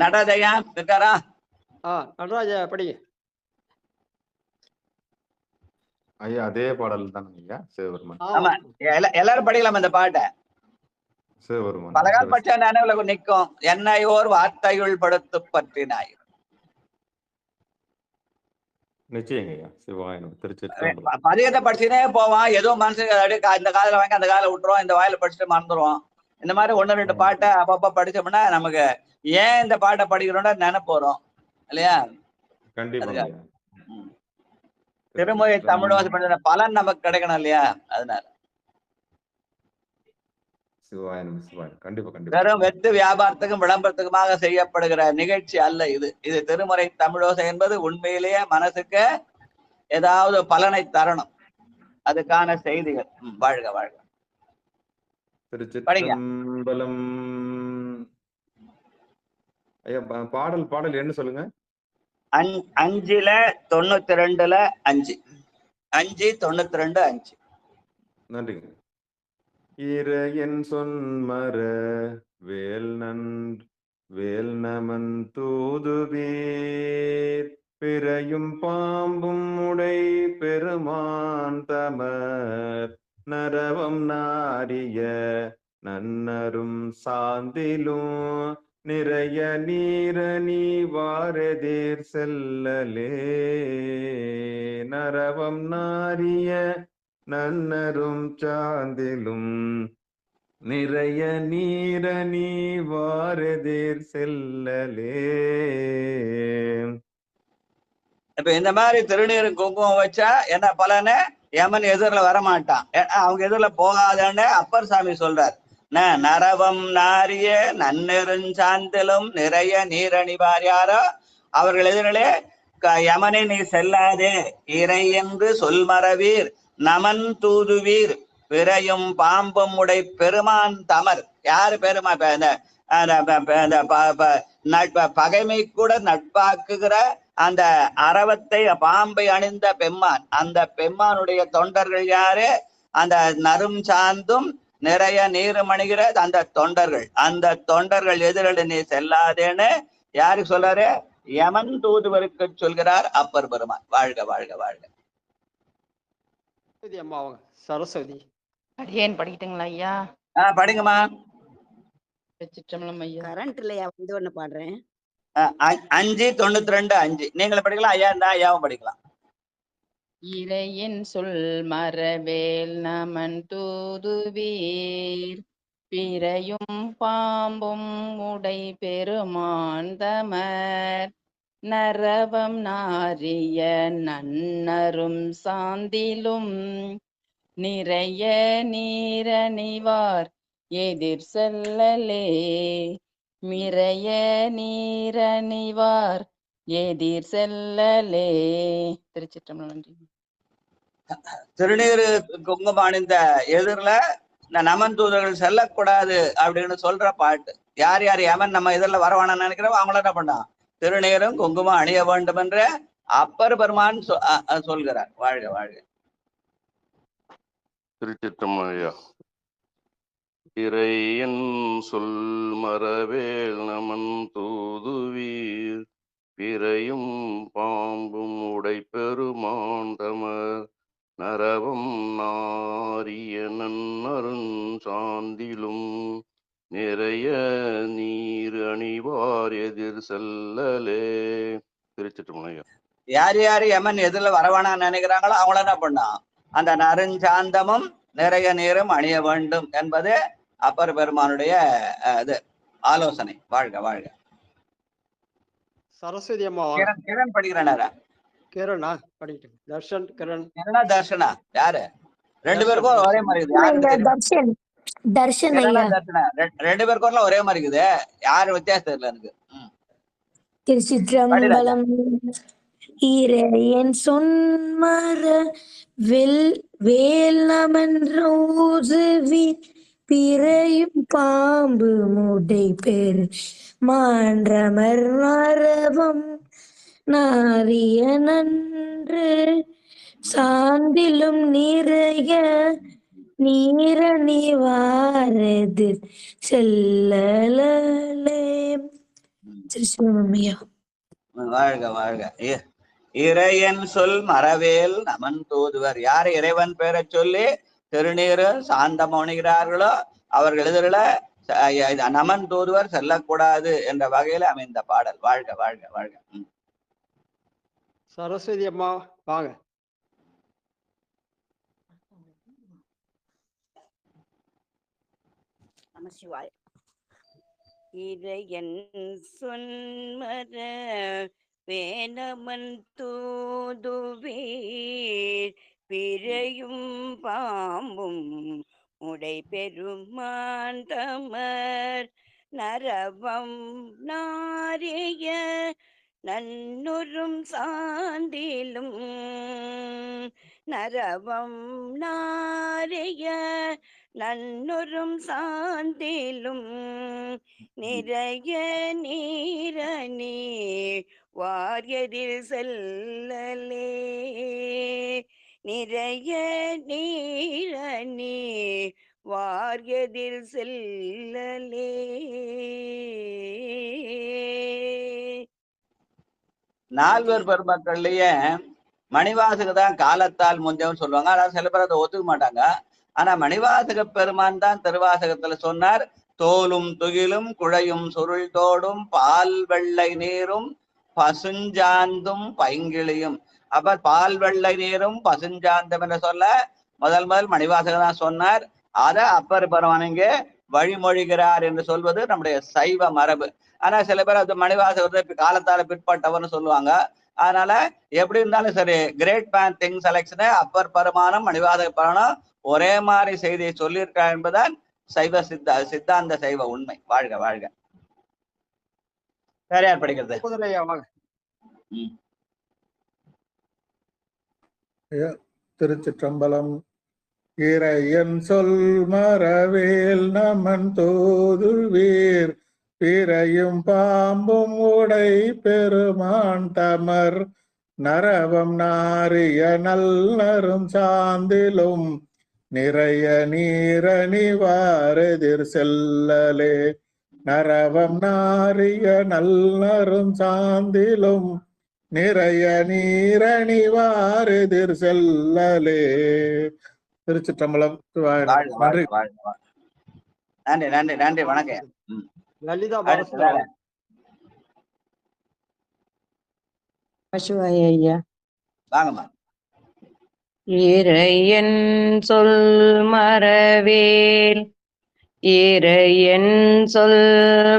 நடராஜா இருக்காரா? நடராஜா படிங்க. ஐயா அதே பாடல் தான் ஐயா. சிவபெருமான். ஆமா, எல்லாரும் படிக்கலாம் இந்த பாட்டை. சிவபெருமான் பலகால் பட்ச நினைவுல நிற்கும். என்னையோர் வார்த்தையுள் படுத்து பற்றினாய். நிச்சயங்க ஐயா. சிவாயனம். திருச்சி பதிகத்தை படிச்சுனே போவான். ஏதோ மனசுக்கு இந்த காதல வாங்கி அந்த காதல விட்டுருவோம், இந்த வாயில படிச்சுட்டு மறந்துடுவோம். இந்த மாதிரி 1-2 பாட்டை அப்பப்ப படிச்சோம்னா நமக்கு ஏன் இந்த பாட்டை படிக்கிறோம்னா நினைப்போறோம் இல்லையா? கண்டிப்பா. திருமொழி தமிழ் வாசி பண்ற பலன் நமக்கு கிடைக்கணும் இல்லையா? அதனால சிவாய நம சிவாய. கண்டிப்பா கண்டிப்பா. வெறும் வெத்து வியாபாரத்துக்கும் விளம்பரத்துக்குமாக செய்யப்படுகிற நிகழ்ச்சி அல்ல இது. இது திருமுறை தமிழோசை என்பது உண்மையிலேயே மனசுக்கு ஏதாவது பலனை தரணும், அதுக்கான செய்திகள். வாழ்க வாழ்க. திருச்சிற்றம்பலம். ஐயா பாடல் என்ன சொல்லுங்க? 5ல 92ல 5 5 92 5. நன்றிங்க. இறையன் சொன்மர வேல் நமன் தூதுவீர் பிறையும் பாம்பும் உடை பெருமான் தமர் நரவம் நாரிய நன்னரும் சாந்திலும் நிறைய நீரணி வாரெதிர் செல்லலே நரவம் நாரிய நன்னரும் சாந்திலும் நிறைய நீரணி வாரெதிர் செல்லலே. இப்ப இந்த மாதிரி திருநீர் குங்குமம் வச்சா என்ன பலனு? யமன் எதிரில் வரமாட்டான். அவங்க எதிரில் போகாதன்னு அப்பர் சாமி சொல்றார். நரவம் நாரிய நன்னெருஞ்சாந்திலும் நிறைய நீரணிவார் யாரோ அவர்கள் எதிரிலே யமனை நீ செல்லாதே, இறை என்று சொல்மரவீர் நமன் தூதுவீர் பிறையும் பாம்பும் உடை பெருமான் தமர். யாரு பெருமா? பகைமை கூட நட்பாக்குகிற அந்த அரவத்தை பாம்பை அணிந்த பெம்மான், அந்த பெம்மானுடைய தொண்டர்கள் யாரு? அந்த நரும் சாந்தும் நிறைய நீரும் அணிகிற அந்த தொண்டர்கள். அந்த தொண்டர்கள் எதிரில் நீ செல்லாதேன்னு யாருக்கு சொல்றாரு? யமன் தூதுவருக்கு சொல்கிறார் அப்பர் பெருமான். வாழ்க வாழ்க வாழ்க. அம்மா அவங்க சரஸ்வதி அடியேன் படிக்கிட்டுங்களா ஐயா? படிங்கம்மா. திருச்சிற்றம்பலம் ஐயா. கரண்ட் இல்லையா, வந்து ஒண்ணு பாடுறேன். 5 92 5 நீங்களும் படிக்கலாம், ஐயா இருந்தா ஐயாவும் படிக்கலாம். இறையின் சொல் மரவேல் நமன் தூதுவீர் பிறையும் பாம்பும் உடை பெருமான் தமர் நரவம் நாரிய நன்னரும் சாந்திலும் நிறைய நீரணிவார் எதிர் செல்லலே மிறைய நீரணிவார் எதிர் செல்லலே. திருச்சிற்றம்பலம். நன்றி. திருநீர் குங்குமம் அணிந்த எதிரில இந்த நமன் தூதர்கள் செல்லக்கூடாது அப்படின்னு சொல்ற பாட்டு. யார் யார் யமன் நம்ம எதிரில் வரவானு நினைக்கிறோம் அவங்கள என்ன பண்ணான்? திருநீரும் குங்குமம் அணிய வேண்டும் என்று அப்பர் பெருமான் சொல்கிறார். வாழ்க வாழ்க. திருச்சிற்றம்பலம் ஐயா. இறையன் சொல் மரவேல் நமன் தூதுவீர் பிறையும் பாம்பும் உடை பெருமான் தமர் நரவம் நாரிய நன்னருஞ் சாந்திலும் நிறைய நீர் அணிவார் எதிர் செல்லலே. திருச்சிற்றம்பலம் ஐயா. யார் யார் யமன் எதிரில் வரவானான்னு நினைக்கிறாங்களோ அவங்கள என்ன பண்ணா? அந்த நறுஞ்சாந்தமும் நிறைய நீரும் அணிய வேண்டும் என்பது அப்பர் பெருமானுடைய இது ஆலோசனை. வாழ்க வாழ்க. சரஸ்வதி அம்மா கிரண் படிக்கிறானா? கிரணா படிக்கிட்டு தர்ஷன் கிரண் கிரணா தர்ஷனா யாரு? ரெண்டு பேருக்கும் ஒரே மாதிரி இருக்குது. தர்ஷன் ஐயா. ரெண்டு பேருக்கும் ஒரே மாதிரி இருக்குது. யாரு வித்தியாசம் தெரியல எனக்கு. திருச்சிற்றம்பலம். இறையன் சொன்மர வேல் நமன் தூதுவீர் பிறையும் பாம்பு முடை பெரு மான்றமர் நரவம் நாரிய நன்று சாந்திலும் நிறைய நீரணிவாரெதிர் செல்லலே. திருச்சிற்றம்பலம். வாழ்க வாழ்க. இறையன் சொல் மரவேல் நமன் தூதுவர். யார் இறைவன் பேரை சொல்லி திருநீரு சாந்தம் அணிகிறார்களோ அவர்கள் எதிரில் நமன் தூதுவர் செல்லக்கூடாது என்ற வகையில் அமைந்த பாடல். வாழ்க வாழ்க வாழ்க. சரஸ்வதி அம்மா வாங்க. நமசிவாய். இறையன் சொன்மர வேணமன் தூதுவீர் பிறையும் பாம்பும் உடை பெருமான் தமர் நரவம் நாரிய நன்னுறும் சாந்திலும் நரவம் நாரிய நன்னுறும் சாந்திலும் நிறைய நீரணி வாரியதில் செல்லலே நிறைய நீரணி வாரியதில் செல்லலே. நால்வர் பெருமக்கள்லயே மணிவாசக தான் காலத்தால் முந்தவன் சொல்லுவாங்க. அதாவது சில பேர் அதை ஒத்துக்க மாட்டாங்க. ஆனா மணிவாசக பெருமான் தான் திருவாசகத்துல சொன்னார், தோலும் துகிலும் குழையும் சுருள் தோடும் பால் வெள்ளை நீரும் பசுஞ்சாந்தும் பைங்கிளியும். அப்ப பால் வெள்ளை நீரும் பசுஞ்சாந்தம் என்று சொல்ல முதல் மணிவாசக தான் சொன்னார். அத அப்பர் பெருமான் இங்கே வழிமொழிகிறார் என்று சொல்வது நம்முடைய சைவ மரபு. ஆனா சில பேர் அது மணிவாசகத்தை காலத்தால பிற்பட்டவர்னு சொல்லுவாங்க. அதனால எப்படி இருந்தாலும் சரி, great man thing selection Appar பெருமானும் மணிவாசக பெருமானும் ஒரே மாதிரி செய்தியை சொல்லியிருக்கார் என்பதுதான் சைவ சித்தாந்த சைவ உண்மை. வாழ்க வாழ்க. வேற யார் படிக்கிறது? திருச்சிற்றம்பலம். இறையன் சொல் மரவேல் நமன் தோதுவீர் பிறையும் பாம்பும் உடை பெருமான் தமர் நரவம் நாரிய நல்லரும் சாந்திலும் நிறைய நீரணிவாரெதிர் செல்லலே நரவம் நாரிய நல்லரும் சாந்திலும் நிறைய நீரணிவாரெதிர் செல்லலே. திருச்சிற்றம்பலம். நன்றி நன்றி நன்றி நன்றி. வணக்கம். லலிதா ஐயா வாங்கம்மா. இறையன் சொல் மரவேல் இறையன் சொல்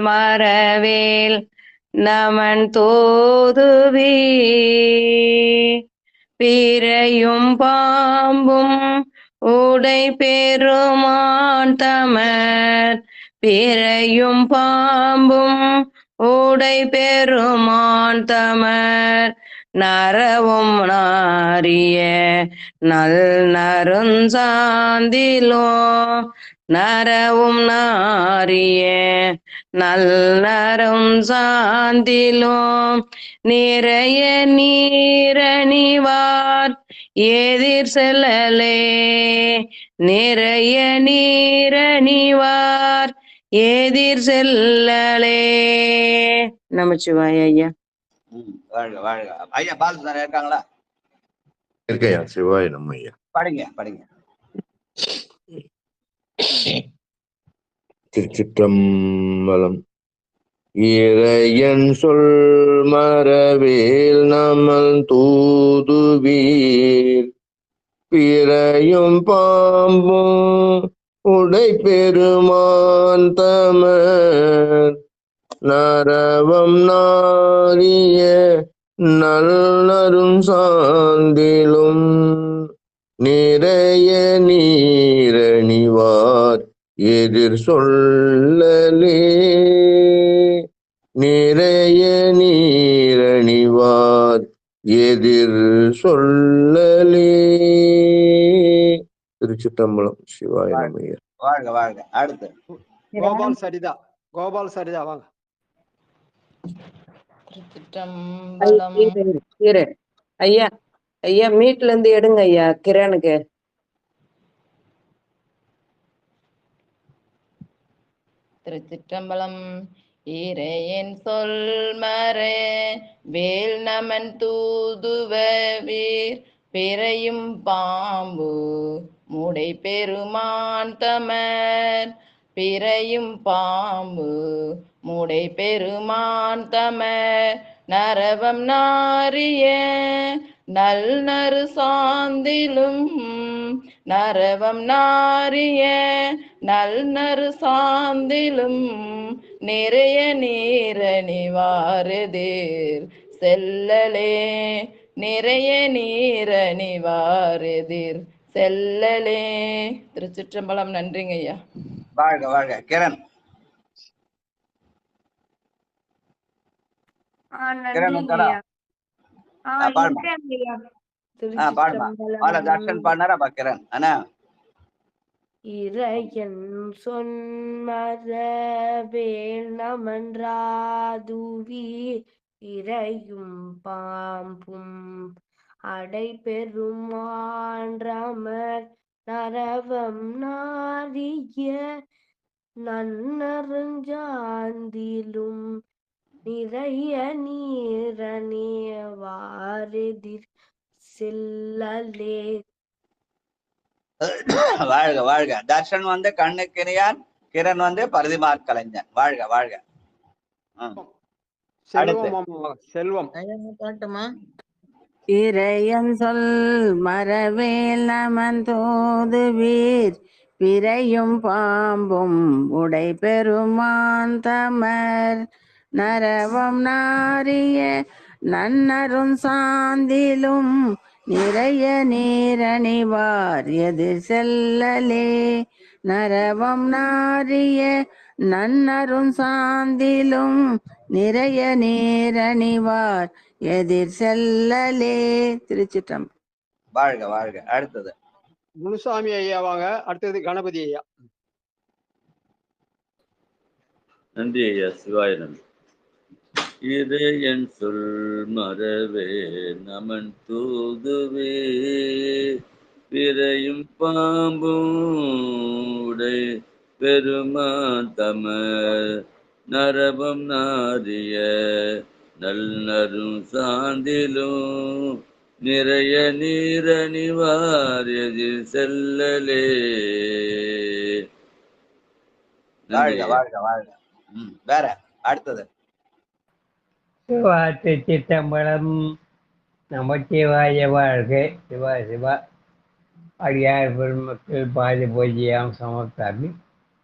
மரவேல் நமன் தோதுவி பிறையும் பாம்பும் உடை பெருமான் தமர் பிறையும் பாம்பும் உடை பெருமான் தமர் நரவும் நாரிய நல் நருஞ்சாந்திலோ நரவும் நாரிய நல் நரும் சாந்திலோ நிறைய நீரணிவார் எதிர் செல்லலே நிறைய நீரணிவார் எதிர் செல்லலே. நமச்சிவாய ஐயா. வாழ்க வாழ்க. ஐயா பாலசுந்தரம் இருக்காங்களா? இருக்கையா. சிவாய நம்ம ஐயா. படிங்க படிங்க. திருச்சிற்றம்பலம். இறையன் சொல் மரவேல் நமன் தூதுவீர் பிறையும் பாம்பும் உடை பெருமான் தமர் நரவம் நாரிய நல்லரும் சாந்திலும் நிறைய நீரணிவார் எதிர் சொல்லலே நிறைய நீரணிவார் எதிர் சொல்லலே. திருச்சிற்றம்பலம். சிவாய நம. வாழ்க வாழ்க. அடுத்து கோபால் சரிதா. கோபால் சரிதா வாங்க. ஐயா ஐயா மீட்ல இருந்து எடுங்க ஐயா கிரணுக்கு. திருச்சிற்றம்பலம். இறையன் சொல் மறை வேல் நமன் தூதுவீர் பிறையும் பாம்பு முடை பெருமான் தமர் பிறையும் பாம்பு முடை பெருமான் தமர் நரவம் நாரிய நல் நறு சாந்திலும் நரவம் நாரிய நல் நறு சாந்திலும் நிறைய நீரணிவாரெதிர் செல்லலே நிறைய நீரணிவாரெதிர் செல்லலே. திருச்சிற்றம்பலம். நன்றிங்க ஐயா. வாழ்க வாழ்க. கிரண் கிரண் வந்தாரா? பாடுமா பாடுமா. தர்ஷன் பாடினாரா கிரண் அண்ணா? இறையன் சொன்மரவேல் நமன்றாதுவி இறையும் பாம்பும் அடை பெருமான்றமர் நரவம் நாரிய நன்னருஞ்சாந்திலும் நிறைய நீரணியவாரெதிர் செல்லலே. வாழ்க வாழ்க. தர்ஷன் வந்து கண்ணுக்கினியான், கிரண் வந்து பரிதிமாற் கலைஞன். வாழ்க வாழ்க. செல்வம் பாட்டுமா? இறையன் சொல் மரவேல் நமன் தோதுவீர் பிறையும் பாம்பும் உடை பெருமான் தமர் நரவம் நாரிய நன்னரும் சாந்திலும் நிறைய நீரணிவார் எதிர் செல்லலே. நரவம் நாரிய நன்னரும் சாந்திலும் நிறைய நீரணிவார் எதிர் செல்லலே. திருச்சிட்டம். வாழ்க வாழ்க. அடுத்தது முனுசாமி ஐயா வாங்க. அடுத்தது கணபதி ஐயா. நன்றி ஐயா. சிவாய நன்றி. இறையன் சொல் மரவே நமன் தூதுவே பிறையும் பாம்பும் உடை பெருமான் தமர் நரபம் நாரிய நல்லரும் சாந்திலும் நிறைய நீரணிவார் எதிர் செல்லலே. வாழ்க வாழ்க வாழ்க. வேற அடுத்தது திருச்சிற்றம்பலம். நமச்சிவாய வாழ்க. சிவா சிவா. அடியார் பெருமக்கள் பாதி பூஜ்யம் சமர்த்தாமி.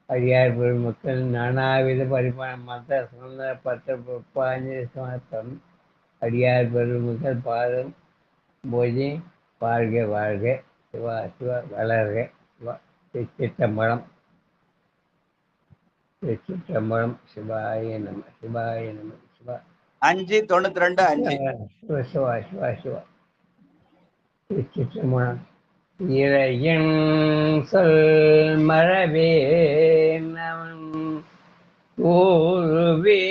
அடியார் பெருமக்கள் நானாவித பரிமாண மத சுதந்திர பற்ற புஷ்பாஞ்சலி சமர்த்தம். அடியார் பெருமக்கள் பாதம் பூஜை வாழ்க வாழ்க. சிவா சிவா வளர்க. சிவா. திருச்சிற்றம்பலம். திருச்சிற்றம்பலம். சிவாய நம சிவாய நம. சிவா 592 5. சிவா சிவா சிவா. திருச்சிற்றம்பலம். இறையன் சொல் மரவே நமன் ஊருவே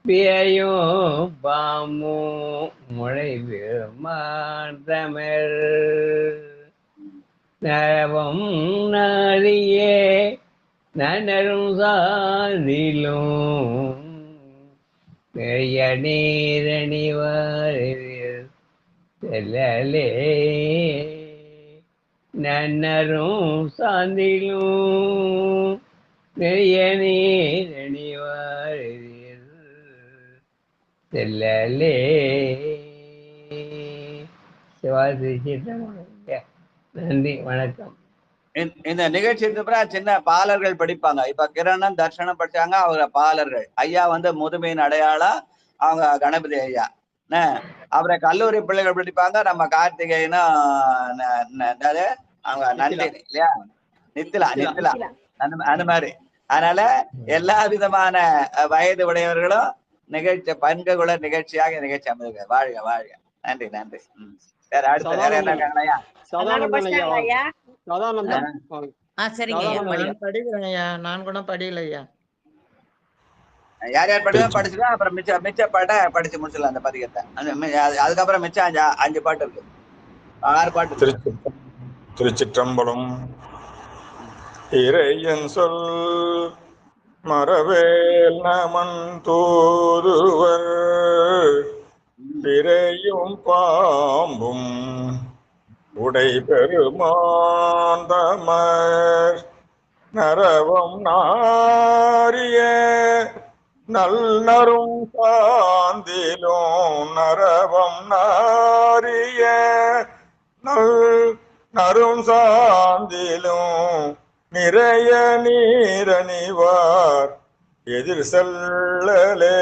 பிறையும் பாமு முளை பெருமாந்தமர் நரவம் நாளியே நன்னரும் சாதிலும் பெரிய நீரணிவார் செல்லலே. நன்னரும் சாந்திலும் பெரிய நீரணிவார் செல்லலே. சிவாஜி. நன்றி வணக்கம். இந்த நிகழ்ச்சிக்கு அப்புறம் சின்ன பாலர்கள் படிப்பாங்க. இப்ப கிரணன் தர்ஷனம் படிச்சாங்க, அவங்க பாலர்கள். ஐயா வந்து முதுமையின் அடையாளம் அவங்க கணபதி ஐயா. அப்புறம் கல்லூரி பிள்ளைகள் படிப்பாங்க, நம்ம கார்த்திகேயனும் அவங்க நந்தினி இல்லையா, நித்திலா நித்திலா அந்த மாதிரி. அதனால எல்லா விதமான வயது உடையவர்களும் நிகழ்ச்சி பண்புகுல நிகழ்ச்சியாக நிகழ்ச்சி அமைது. வாழ்க வாழ்க. நன்றி நன்றி. வேற அடுத்து வேற என்ன இருக்காங்கய்யா? நான் கூட படிக்கல ஐயா. யார் யார் படிச்சுக்கோ. அப்புறம் மிச்ச பாட்டை படிச்சு முடிச்சிடலாம் அந்த பதிகத்தை. அதுக்கப்புறம் மிச்சம் 5 பாட்டு இருக்கு, 6 பாட்டு. திருச்சிற்றம்பலம். இறையன் சொல் மரவேல் நமன் தூதுவர் பிறையும் பாம்பும் உடை பெருமாந்தமர் நரவம் நாரிய நல்லரும் சாந்திலும் நரவம் நாரிய நரும் சாந்திலும் நிறைய நீரணிவார் எதிர் செல்லலே.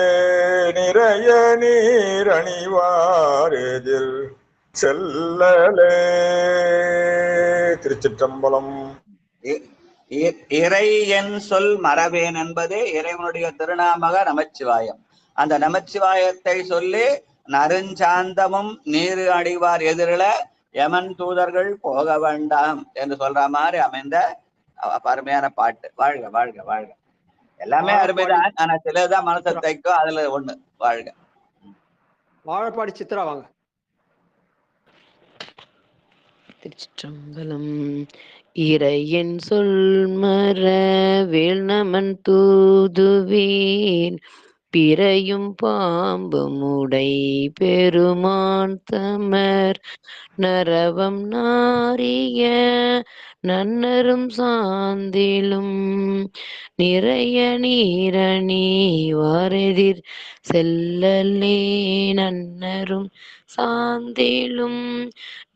நிறைய நீரணிவார் எதிர் செல்லலே. திருச்சிற்றம்பலம். இறை என் சொல் மறவேன் என்பது இறைவனுடைய திருநாமக நமச்சிவாயம். அந்த நமச்சிவாயத்தை சொல்லி நறுஞ்சாந்தமும் நீரு அடிவார் எதிரில யமன் தூதர்கள் போக வேண்டாம் என்று சொல்ற மாதிரி அமைந்த அருமையான பாட்டு. வாழ்க வாழ்க வாழ்க. எல்லாமே அருமைதான், ஆனா சிலதான் மனசை தைக்கும், அதுல ஒண்ணு. வாழ்க. வாழப்பாடி சித்ரா வாங்க. திருச்சிற்றம்பலம். இறையன் சொல் மறவேல் நமன் தூதுவேன் பிறையும் பாம்பும் உடை பெருமான் தமர் நரவம் நாரிய நன்னரும் சாந்திலும் நிறைய நீரணி வாரெதிர் செல்லலே நன்னரும் சாந்திலும்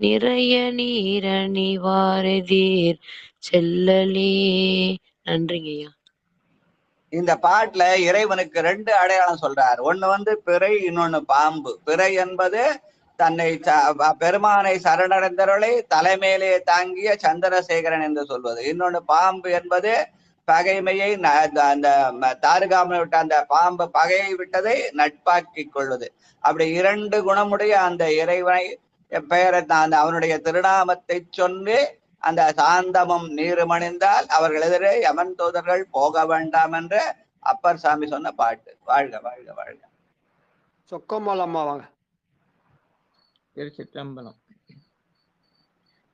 நிறைய நீரணி வாரெதிர் செல்லலே. நன்றிங்கய்யா. இந்த பாட்டுல இறைவனுக்கு 2 அடையாளம் சொல்றார். ஒண்ணு பிறை, இன்னொன்னு பாம்பு. பிறை என்பது தன்னை பெருமானை சரணடைந்தவர்களை தலைமையிலே தாங்கிய சந்திரசேகரன் என்று சொல்வது. இன்னொன்னு பாம்பு என்பது பகைமையை அந்த தாருகாமனை விட்ட அந்த பாம்பு பகையை விட்டதை நட்பாக்கி கொள்வது. அப்படி 2 குணமுடைய அந்த இறைவனை பெயரை அவனுடைய திருநாமத்தை சொல்லி அந்த சாந்தமும் நீருமணிந்தால் அவர்கள் எதிரே யமன் தூதர்கள் போக வேண்டாம் என்று அப்பர் சாமி சொன்ன பாட்டு. வாழ்க வாழ்க வாழ்க. சொக்கம்மாள் அம்மா வாங்க. திருச்சிற்றம்பலம்.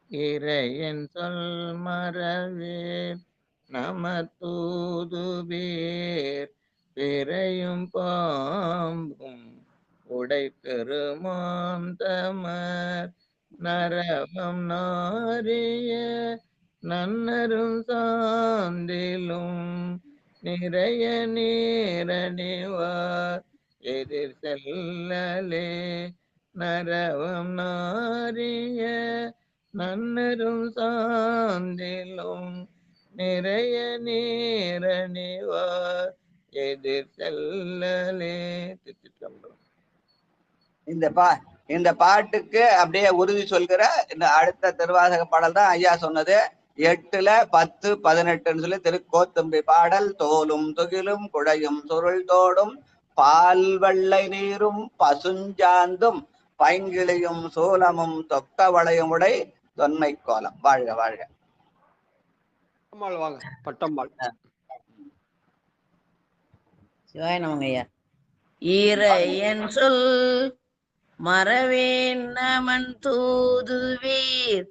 இறையன் சொல் மறவேல் நம தூதுவேர் பிறையும் பாம்பும் உடை பெருமான் தமர் நரவம் நாரிய நன்னரும் சாந்திலும் நிறைய நீரணிவார் எதிர் செல்லலே நரவம் நாரிய நன்னரும் சாந்திலும் நிறைய நீரணிவார் எதிர் செல்லலே. திருச்சிற்றம்பலம். இந்த பாட்டுக்கு அப்படியே உறுதி சொல்கிற இந்த அடுத்த திருவாசக பாடல் தான் ஐயா சொன்னது. 8, 10, 18 சொல்லி திருக்கோத்தும்பி பாடல். தோலும் துகிலும் குழையும் சுருள் தோடும் பால் வெள்ளை நீரும் பசுஞ்சாந்தும் பைங்கிளியும் சூலமும் தொக்க வளையும் உடை தொன்மை கோலம். வாழ்க வாழ்க. வாங்க. பட்டம்மாள். சிவாய நமங்கய்யா. இறையன் சொல் மறவேன் நமன் தூதுவீர்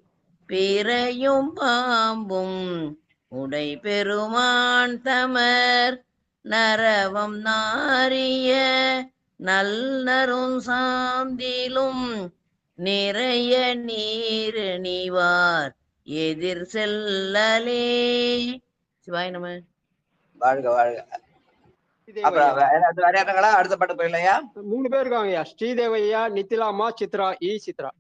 பிறையும் பாம்பும் உடை பெருமான் தமர் நரவம் நாரிய நல்லரும் சாந்திலும் நிறைய நீர் நீவார் எதிர் செல்லலே. சிவாய நம. வாழ்க வாழ்க. அப்புறம் அடுத்த பாட்டு போயிடலையா? 3 பேர் இருக்காங்கய்யா. ஸ்ரீதேவையா, நித்திலாமா, சித்ரா. சித்ரா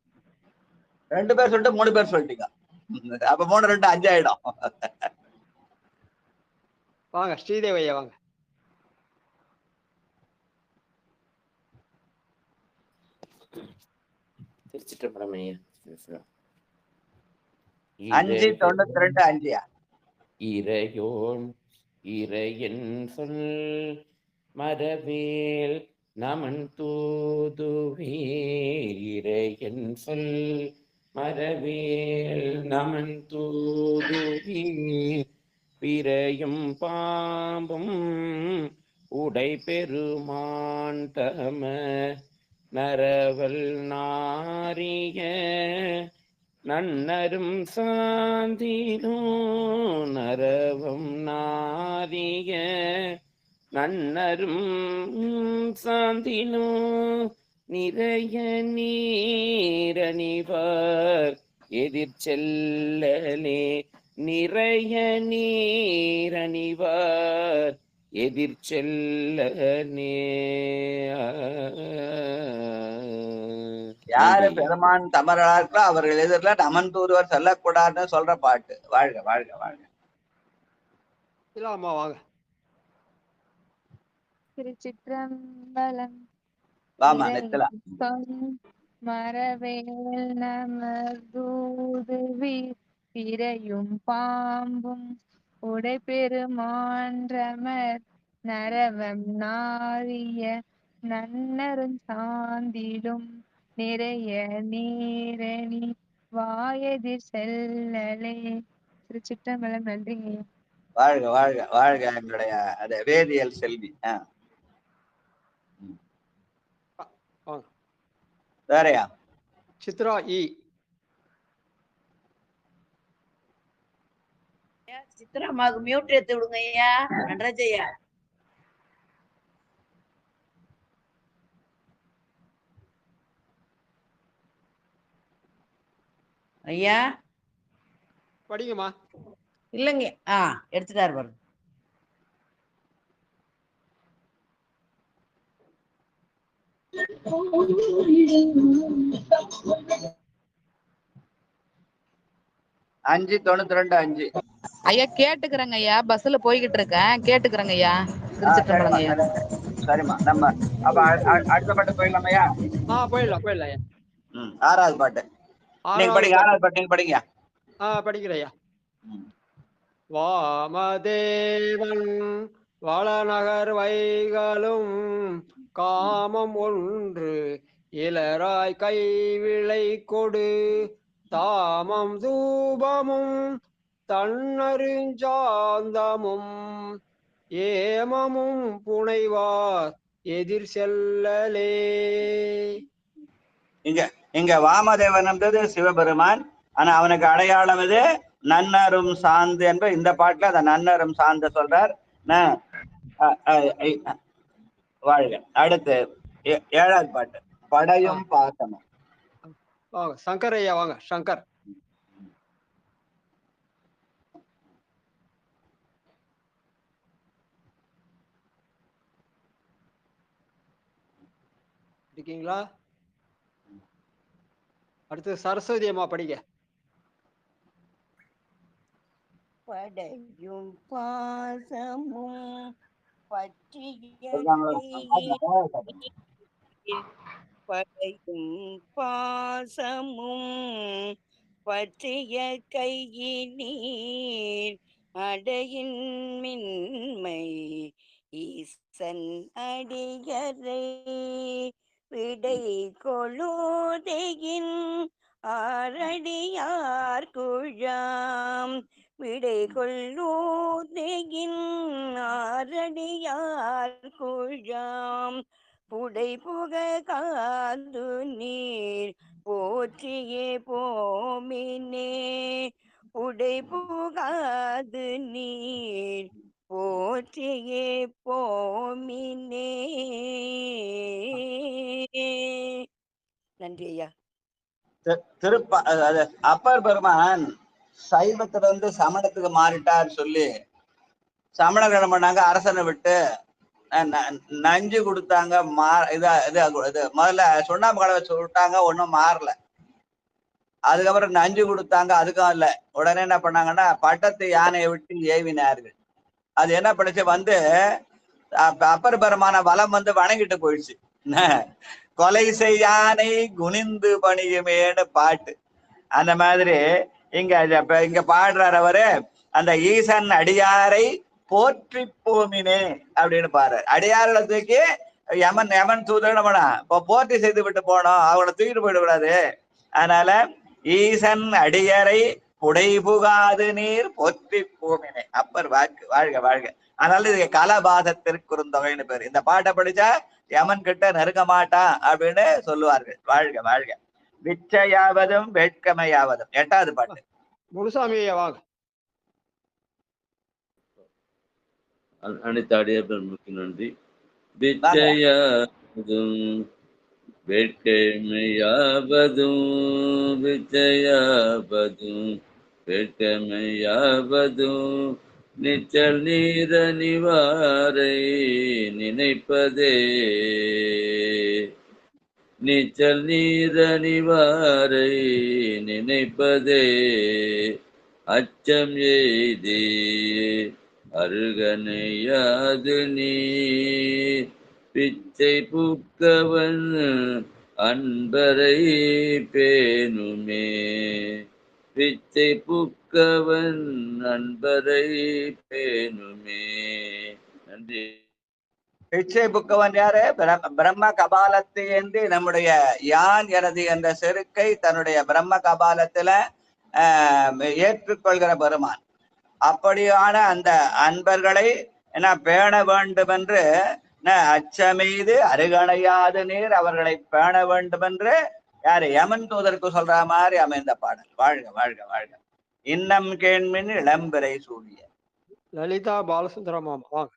2 பேர் சொல்லிட்டு 3 பேர் சொல்லிட்டீங்க. அப்ப 3, 2, 5 ஆயிடும். வாங்க. ஸ்ரீதேவையா வாங்க. திருச்சிற்றம்பலம். 5:92 இறையோன் இறையன் சொல் மறவேல் நமன் தூதுவீர் இறையன் சொல் மறவேல் நமன் தூதுவீர் பிறையும் பாம்பும் உடை பெருமான் தமர் நரவல் நாரிய நன்னரும் சாந்திலும் நரவம் நாரிய நன்னரும் சாந்திலும் நிறைய நீரணிவார் எதிர் செல்லலே நிறைய நீரணிவார் எதிர் செல்லலே. யாரு பெருமான் தமரா இருக்கோ அவர்கள் எதிரில நமன் தூதுவர் செல்லக்கூடாதுன்னு சொல்ற பாட்டு. வாழ்க வாழ்க வாழ்க. அம்மா வாங்க. திருச்சிற்றம்பலம். வாமா நித்தலா. மரவேல் நமர்தூதுவீர் பிறையும் பாம்பும் உடைபெருமான்றமர் நரவம் நாரிய நன்னரும் சாந்திலும் நிறைய நீரணி வாயதிர் செல்லலே. திருச்சிற்றம்பலம். நன்றிங்க ஐயா. வாழ்க வாழ்க வாழ்க எங்களுடைய அந்த வேதியியல் செல்வி. வேறையா? சித்ரா இ. சித்ராமாவுக்கு மியூட் எடுத்து விடுங்க ஐயா. நடராஜ் ஐயா. ஐயா படிங்கம்மா. இல்லைங்க. எடுத்துட்டாரு பாருங்க. அஞ்சு 92 ஐயா கேட்டுக்கிறேங்க ஐயா. பஸ்ல போய்கிட்டு இருக்கேன். கேட்டுக்கிறேங்க ஐயா. திருச்சிற்றம்பலம் ஐயா. சரிம்மா. நம்ம அப்ப அடுத்த பாட்டு போயிடலாம் ஐயா. போயிடலாம் ஐயா. ஆறாவது பாட்டு நீங்க படிங்க. ஆறாவது பாட்டு நீங்க படிங்க. படிக்கிறேன் ஐயா. வாமதேவன் வளநகர் வைகளும் காமம் ஒன்று இளராய் கைவிளை கொடு தாமம் தூபமும் தன்னருஞ்சாந்தமும் ஏமமும் புனைவார் எதிர் செல்லலே. இங்க வாமதேவன் என்பது சிவபெருமான். ஆனா அவனுக்கு அடையாளம் இது நன்னரும் சாந்து என்பது. இந்த பாட்டுல அந்த நன்னரும் சாந்து சொல்றார். வாழ்க. அடுத்து ஏழாவது பாட்டு படையும் பாசமும். சங்கர் ஐயா வாங்க. சங்கர். இருக்கீங்களா? அடுத்து சரஸ்வதி அம்மா படிங்க. படையும் பாசமும் பற்றிய படையும் பாசமும் பற்றிய கையினீர் அடையின் மின்மை ஈசன் அடியரை விடை கொழுதையின் ஆரடியார் குழாம் விடை கொள்ளூதையின் ஆரடியார் குழாம் புடை புக காந்து நீர் போற்றியே போமினே புடை புகாது நீர் போற்றியே போமினே. நன்றி ஐயா. அப்பர் பெருமான் சைவத்துல இருந்து சமணத்துக்கு மாறிட்டார் சொல்லி சமணர்கள் என்ன பண்ணாங்க, அரசனை விட்டு நஞ்சு கொடுத்தாங்க. முதல்ல சுண்ணாம்பு கடை வச்சு விட்டாங்க, ஒன்றும் மாறல. அதுக்கப்புறம் நஞ்சு கொடுத்தாங்க, அதுக்கும் இல்லை. உடனே என்ன பண்ணாங்கன்னா பட்டத்து யானையை விட்டு ஏவினார்கள். அது என்ன பண்ணுச்சு, வந்து அப்பர் பெருமான வலம் வந்து வணங்கிட்டு போயிடுச்சு. கொலை செய்யானை குனிந்து பணியுமேன்னு பாட்டு. அந்த மாதிரி இங்க பாடுறார் அவரு, அந்த ஈசன் அடியாரை போற்றி போமினே அப்படின்னு பாரு. அடியார்களை தூக்கி யமன் தூதரனா இப்போ போற்றி செய்து விட்டு போனோம், அவங்கள தூக்கிட்டு போயிடக்கூடாது. அதனால ஈசன் அடியரை புடை புகாது நீர் போற்றி போமினே. அப்பர் வாக்கு. வாழ்க வாழ்க. அதனால இது கலபாசத்திற்கு குறுந்தொகைன்னு பேரு. இந்த பாட்டை படிச்சா யமன் கிட்ட நெருங்க மாட்டான் அப்படின்னு சொல்லுவார்கள். வாழ்க வாழ்க. விச்சையாவதும் வேட்கமையாவதும். எட்டாவது பாட்டு முனுசாமி வாங்க. அனைத்து அடியார்களுக்கு நன்றி. விச்சையாவதும் வேட்கைமையாவதும் விச்சையாவதும் வேட்கைமையாவதும் நிச்சல் நீர நிவாரை நினைப்பதே நிச்சல் நீர நிவாரை நினைப்பதே அச்சம் எய்தி அருகனையாது நீ பிச்சை பூக்கவன் அன்பரை பேணுமே. பிச்சை புக்கவன் அன்பரை பேணுமே. நன்றி. பிச்சை புக்கவன் யாரு? பிரம்ம கபாலத்தை ஏந்தி நம்முடைய யான் எனது என்ற செருக்கை தன்னுடைய பிரம்ம கபாலத்துல ஏற்றுக்கொள்கிற பெருமான். அப்படியான அந்த அன்பர்களை என்ன பேண வேண்டும் என்று அச்சமீது அருகணையாது நீர் அவர்களை பேண வேண்டும் என்று யாரு யமன் தூதருக்கு சொல்ற மாதிரி அமைந்த பாடல். வாழ்க வாழ்க வாழ்க. இன்னம் கேண்மின் இளம்பிறை சூடிய லலிதா பாலசுந்தரமாமா வாங்க.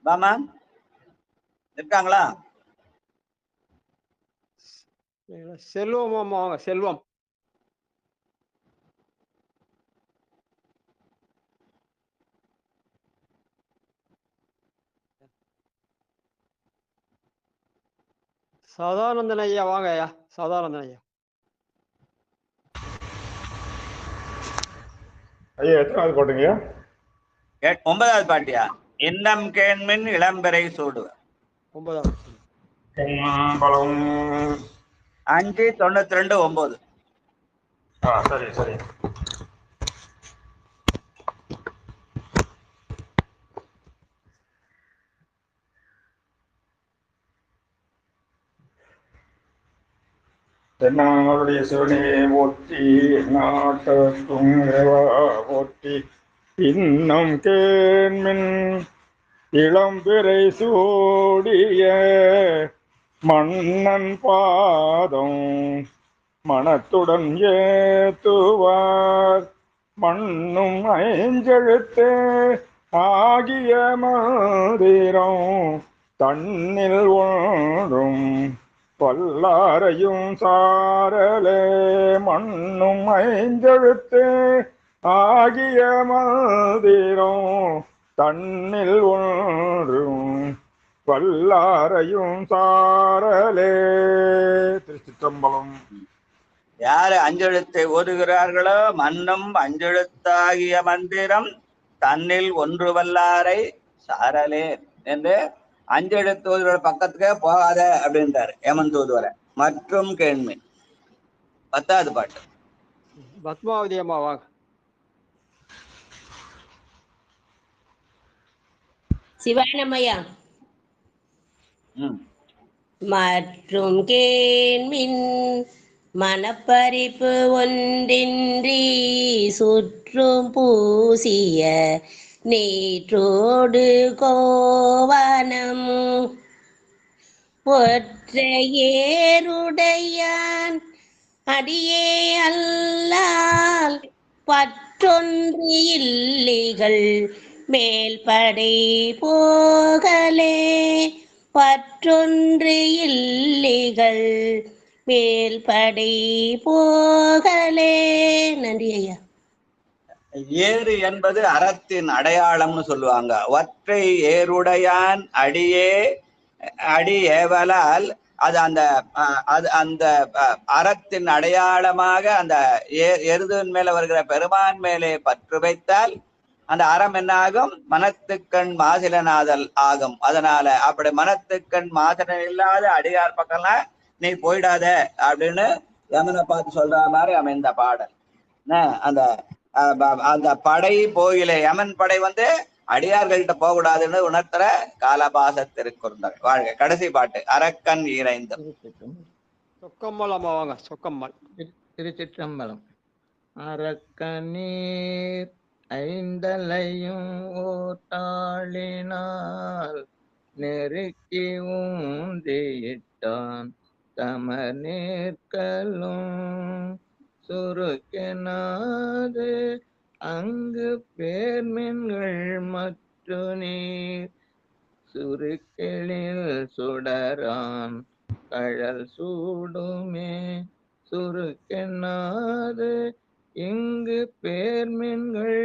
மாமா இருக்காங்களா? செல்வம் மாமா வாங்க. செல்வம். சதானந்தன் ஐயா வாங்க ஐயா. சதானந்தன் ஐயா. ஐயா எத்தனாவது பாட்டுங்க? 9வது பாட்டியா? இன்னம் கேண்மின் இளம்பிறை சூடுவ. 9வது. 592 9. சரி சரி. தென்னாளுடைய சிவனே போற்றி, நாட்டத்தும் இறைவா போற்றி. இன்னம் கேண்மின் இளம்பிறை சூடிய மன்னன் பாதம் மனத்துடன் ஏத்துவார். மண்ணும் ஐஞ்செழுத்து ஆகிய மாதிரம் தன்னில் ஒன்றும் பல்லாரையும் சாரலே. மண்ணும் ஐஞ்செழுத்து ஆகிய மாதிரம் தன்னில் ஒன்றும் பல்லாரையும் சாரலே. திருச்சிற்றம்பலம். யாரு அஞ்செழுத்தை ஓதுகிறார்களோ மன்னும் அஞ்செழுத்தாகிய மந்திரம் தன்னில் ஒன்று வல்லாரை சாரலே என்று அஞ்செழுத்து ஓதுகிற பக்கத்துக்கே போகாத அப்படின்றாரு ஏமன் தூதுவர. மற்றும் கேள்வி 10வது பாட்டு. பத்மாவதி அம்மா வாங்க. சிவானமையா. மற்றும் கேள்மின் மனப்பறிப்பு ஒன்றின்றி சுற்றும் பூசிய நீற்றோடு கோவனம் ஒற்றையேருடையான் அடியே அல்லால் பற்றொன்று இல்லைகள் மேல்படை போகலே. பற்றொன்று இல்லைகள் மேல்படை போகலே. நன்றி ஐயா. ஏறு என்பது அறத்தின் அடையாளம்னு சொல்லுவாங்க. ஒற்றை ஏருடையான் அடி ஏவலால் அது அந்த அறத்தின் அடையாளமாக அந்த எருதின் மேல வருகிற பெருமான் மேலே பற்று வைத்தால் அந்த அறம் என்ன ஆகும்? மனத்துக்கண் மாசிலனாதல் ஆகும். அதனால அப்படி மனத்துக்கண் மாசிலன் இல்லாத அடியார் பக்கம்லாம் நீ போயிடாத அப்படின்னு யமனை பார்த்து சொல்ற மாதிரி அமைந்த பாடல். அந்த அந்த படை போயில யமன் படை அடியார்கள்ட்ட போக கூடாதுன்னு உணர்த்துற காலபாச திருக்குறள். வாழ்க. கடைசி பாட்டு அரக்கன் ஈரைந்து. சொக்கம்மல் அம்மா வாங்க. சொக்கம்மல். திருச்சிற்றம்பலம். அரக்கநீர் ஐந்தலையும் ஓட்டாளினால் நெருக்கி ஊந்தியிட்டான் தமர் நேர்கலும் சுருக்கினாது அங்கு பேர்மின்கள் மற்ற நீர் சுருக்கிளில் சுடரான் கழல் சூடுமே. சுருக்கினாது இங்கு பேர்மின்கள்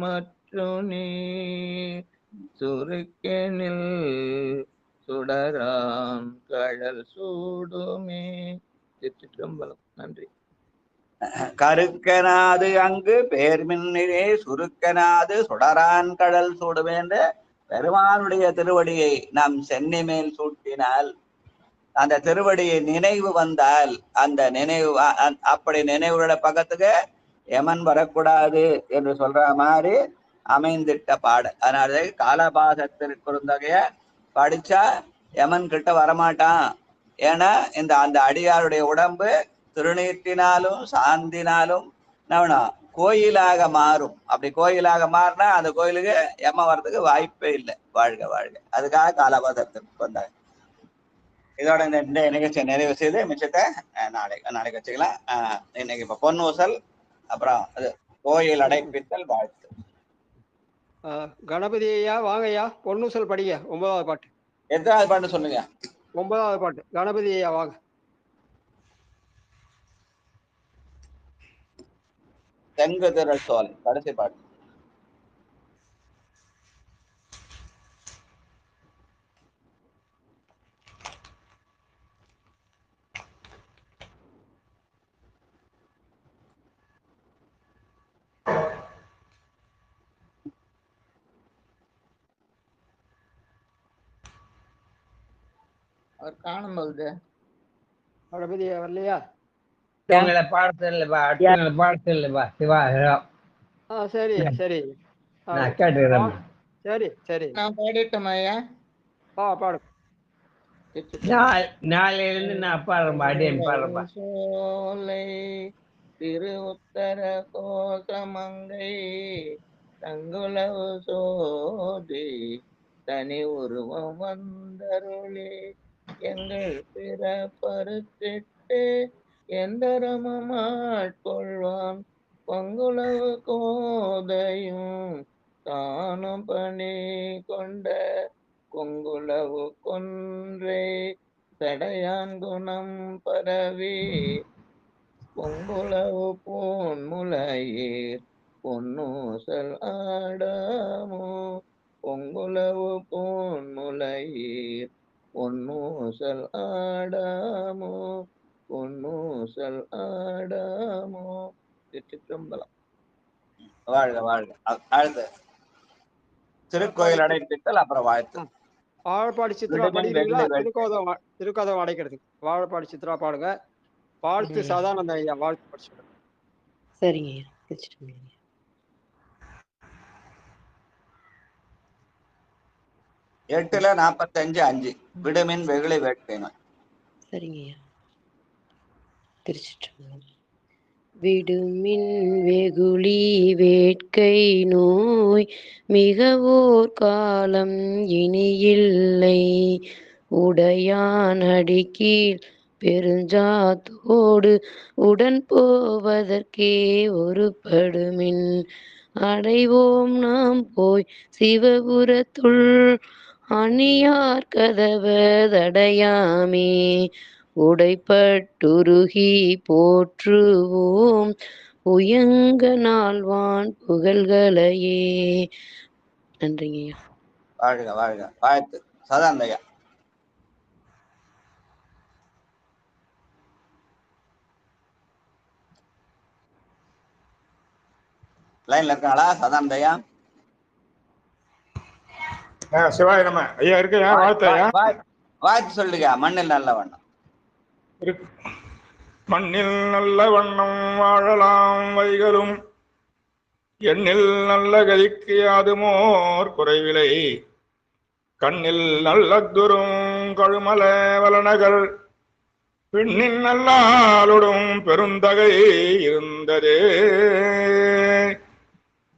மற்ற நீர் சுருக்கெனில் சுடரான் கழல் சூடுமே. திருச்சிற்றம்பலம். நன்றி. கருக்கனாது அங்கு பேர்மின்னிலே சுருக்கனாது சுடரான் கடல் சூடுவேன்ற பெருமானுடைய திருவடியை நாம் சென்னி மேல் சூட்டினால் அந்த திருவடியை நினைவு வந்தால் அந்த நினைவு அப்படி நினைவுட பக்கத்துக்கு யமன் வரக்கூடாது என்று சொல்ற மாதிரி அமைந்திட்ட பாடு. அதனால காலபாசத்திற்குறுந்தகைய படிச்சா யமன் கிட்ட வரமாட்டான். ஏன்னா இந்த அந்த அடியாருடைய உடம்பு திருநீற்றினாலும் சாந்தினாலும் கோயிலாக மாறும். அப்படி கோயிலாக மாறினா அந்த கோயிலுக்கு யம வர்றதுக்கு வாய்ப்பே இல்லை. வாழ்க வாழ்க. அதுக்காக காலபாசத்திற்கு வந்தாங்க. இதோட இந்த நிகழ்ச்சியை நிறைவு செய்து மிச்சத்தை நாளைக்கு வச்சுக்கலாம். இன்னைக்கு இப்ப பொன்னூசல், அப்புறம் அது கோயில் அடைப்பித்தல் வாழ்த்து. கணபதி ஐயா வாங்க ஐயா, பொன்னூசல் படிங்க. 9வது பாட்டு. எத்தனாவது பாட்டு சொல்லுங்க? 9வது பாட்டு. கணபதி ஐயா வாங்க. தெங்கு திரள் சோலை கடைசி பாட்டு. அவர் காணும் போகுது. கணபதி வரலையா? அடுத்தவங்களை பாடத்தில்லைப்பா, அடுத்தவங்களை பாடத்தில்லைப்பா. சிவா சரி சரி நான் கேட்டுக்கிறேன். சரி சரி நான் பாடிட்டோம் ஐயா. பாடு. நாளையிலிருந்து நான் பாடுறேன்பா, அடியன் பாடுறேன்பா. சோலை திரு உத்தர கோசமங்கை தங்குலவு சோதி தனி உருவம் வந்தருளே எங்கள் பிறப்பறுத்திட்டு எந்தரமாட்கொள்வான் பங்குளவு கோதையும் தானும் பணி கொண்ட கொங்குளவு கொன்றே தடையான் குணம் பரவி பொங்குளவு பூன்முலையீர் பொன்னூசல் ஆடாமோ பொங்குளவு பூன்முலையீர் பொன்னூசல் ஆடாமோ பொன்னூசல் ஆடாமோ. திருச்சிற்றம்பலம். வாழ்க வாழ்க. அடுத்து திருக்கோயில் அடைப்பித்தல், அப்புறம் வாழ்த்து. வாழப்பாடி சித்ரா படிக்கிறீங்களா? திருக்கோதம் அடைக்கிறதுக்கு வாழப்பாடி சித்ரா பாடுங்க. வாழ்த்து சதானந்த ஐயா வாழ்த்து படிச்சுடுங்க. சரிங்க ஐயா. திருச்சிற்றம்பலம். 8:45 விடுமின் வெகுளி வேட்கைனான். சரிங்க ஐயா. திருச்சிற்றம்பலம். விடுமின் வெகுளி வேட்கை நோய் மிகவோர் காலம் இனியில்லை உடையான் அடிக்கீழ் பெருஞ்சாத்தோடு உடன் போவதற்கே ஒரு படுமின் அடைவோம் நாம் போய் சிவபுரத்துள் அணியார் கதவதடையாமே உடைப்பட்டுருகி போற்றுவோம் உயங்க நாள்வான் புகழ்களையே. நன்றிங்க ஐயா. வாழ்க வாழ்க. வாழ்த்து சதானந்தையா. லைன்ல இருக்காங்களா சதானந்தையா? சிவாய நம்ம ஐயா இருக்கையா? வாழ்த்தையா வாழ்த்து சொல்லுங்க. மண்ணில் நல்ல வண்ணம் மண்ணில் நல்ல வண்ணம் வாழலாம் வைகளும் எண்ணில் நல்ல கதிக்கு யாதுமோர் குறைவிலை கண்ணில் நல்ல துரும் கழுமல வலனகள் பெண்ணின் நல்லாளுடும் பெருந்தகை இருந்ததே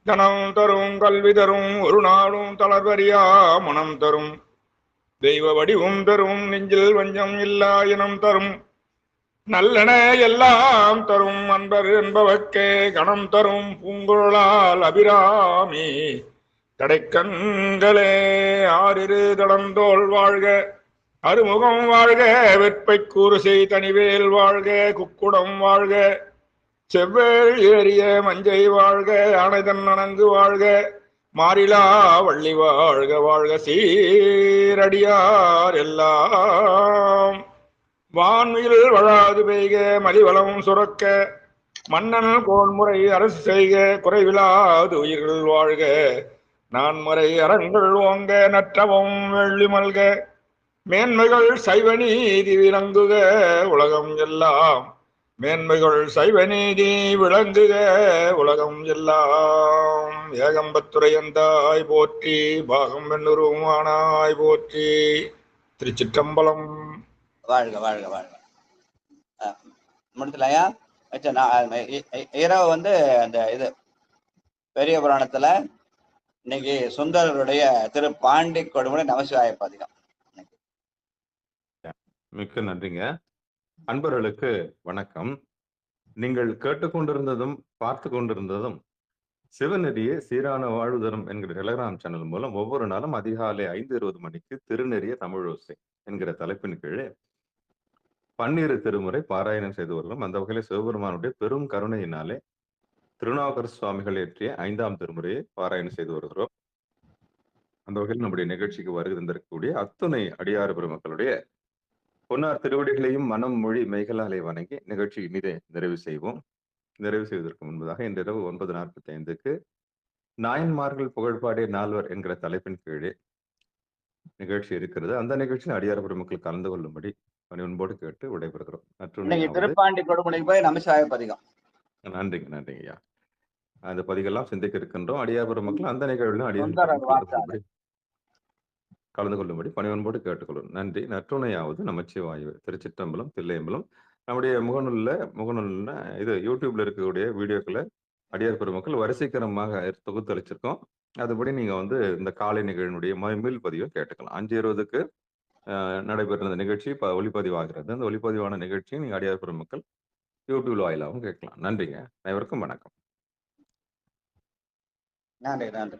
தனம் தரும் கல்வி தரும் ஒரு நாளும் தளர்வறியா மனம் தரும் தெய்வ வடிவும் தரும் நெஞ்சில் வஞ்சம் இல்லா இனம் தரும் நல்லன எல்லாம் தரும் அன்பர் என்பவர்க்கே கணம் தரும் பூங்குழலால் அபிராமி கடைக்கண்களே ஆறிரு தடந்தோள் வாழ்க அருமுகம் வாழ்க வெற்பை கூறுசை தனிவேல் வாழ்க குக்குடம் வாழ்க செவ்வேள் ஏறிய மஞ்சை வாழ்க ஆனைதன் நனங்கு வாழ்க மாறிலா வள்ளி வாழ்க வாழ்க சீரடியார் எல்லாம் வான்மையில் வழாது பெய்க மலிவளம் சுரக்க மன்னன் கோன்முறை அரசு செய்க குறைவிலாது உயிர்கள் வாழ்க நான்மறை அறங்கள் ஓங்க நற்றவம் வெள்ளி மல்க மேன்மைகள் சைவ நீதி விளங்குக உலகம் எல்லாம் மேன்மைகள் சைவ நீதி விளங்குக உலகம் எல்லாம் ஏகம்பத்துரையந்தாய் போற்றி பாகம் வெண்ணுருவானாய் போற்றி. திருச்சிற்றம்பலம். வாழ்க வாழ்க வாழ்க. முடிச்சலையா? இரவு வந்து அந்த இது பெரிய புராணத்துல இன்னைக்கு சுந்தரருடைய திரு பாண்டி கொடுமுறை நமசிவாய பதிகம். மிக்க நன்றிங்க. அன்பர்களுக்கு வணக்கம். நீங்கள் கேட்டுக்கொண்டிருந்ததும் பார்த்து கொண்டிருந்ததும் சிவநெறிய சீரான வாழ்வுதரும் என்கிற டெலிகிராம் சேனல் மூலம் ஒவ்வொரு நாளும் அதிகாலை 5:20 மணிக்கு திருநெறிய தமிழோசை என்கிற தலைப்பின் கீழே பன்னிரு திருமுறை பாராயணம் செய்து வருகிறோம். அந்த வகையில் சிவபெருமானுடைய பெரும் கருணையினாலே திருநாவுக்கரசு சுவாமிகள் இயற்றிய 5ஆம் திருமுறையை பாராயணம் செய்து வருகிறோம். அந்த வகையில் நம்முடைய நிகழ்ச்சிக்கு வருகை தந்திருக்கக்கூடிய அத்துணை அடியாறு பெருமக்களுடைய பொன்னார் திருவடிகளையும் மனம் மொழி மெய்களாலே வணங்கி நிகழ்ச்சி இனிதே நிறைவு செய்வோம். நிறைவு செய்வதற்கு முன்பதாக இன்றிரவு 9:45 நாயன்மார்கள் புகழ்பாடிய நால்வர் என்கிற தலைப்பின் கீழே நிகழ்ச்சி இருக்கிறது. அந்த நிகழ்ச்சியில் அடியார் பெருமக்கள் கலந்து கொள்ளும்படி பணிவன்போடு கேட்டு விடைபெறுகிறோம். திருப்பாண்டி கொடுமுறை போய் நமசிவாய பதிகம். நன்றிங்க நன்றிங்க ஐயா. அந்த பதிகெல்லாம் சிந்திக்க இருக்கின்றோம். அடியார் பெருமக்கள் அந்த நிகழ்விலும் அடியார் கலந்து கொள்ளும்படி பணிவன்போடு கேட்டுக்கொள்ளும். நன்றி. நற்றுணையாவது நமச்சிவாயு. திருச்சிற்றம்பலம், தில்லையம்பலம். நம்முடைய முகநூல்ல இது யூடியூப்ல இருக்கக்கூடிய வீடியோக்களை அடியார் பெருமக்கள் வரிசைக்கரமாக தொகுத்து அளிச்சிருக்கோம். அதுபடி நீங்க வந்து இந்த காலை நிகழ்வுடைய மீள் பதிவை கேட்டுக்கலாம். 5:20 நடைபெற்ற நிகழ்ச்சி ஒளிப்பதிவாகிறது. அந்த ஒளிப்பதிவான நிகழ்ச்சியை நீங்க அடியார் பெருமக்கள் யூடியூப் வாயிலாகவும் கேட்கலாம். நன்றிங்க. அனைவருக்கும் வணக்கம். நன்றி நன்றி.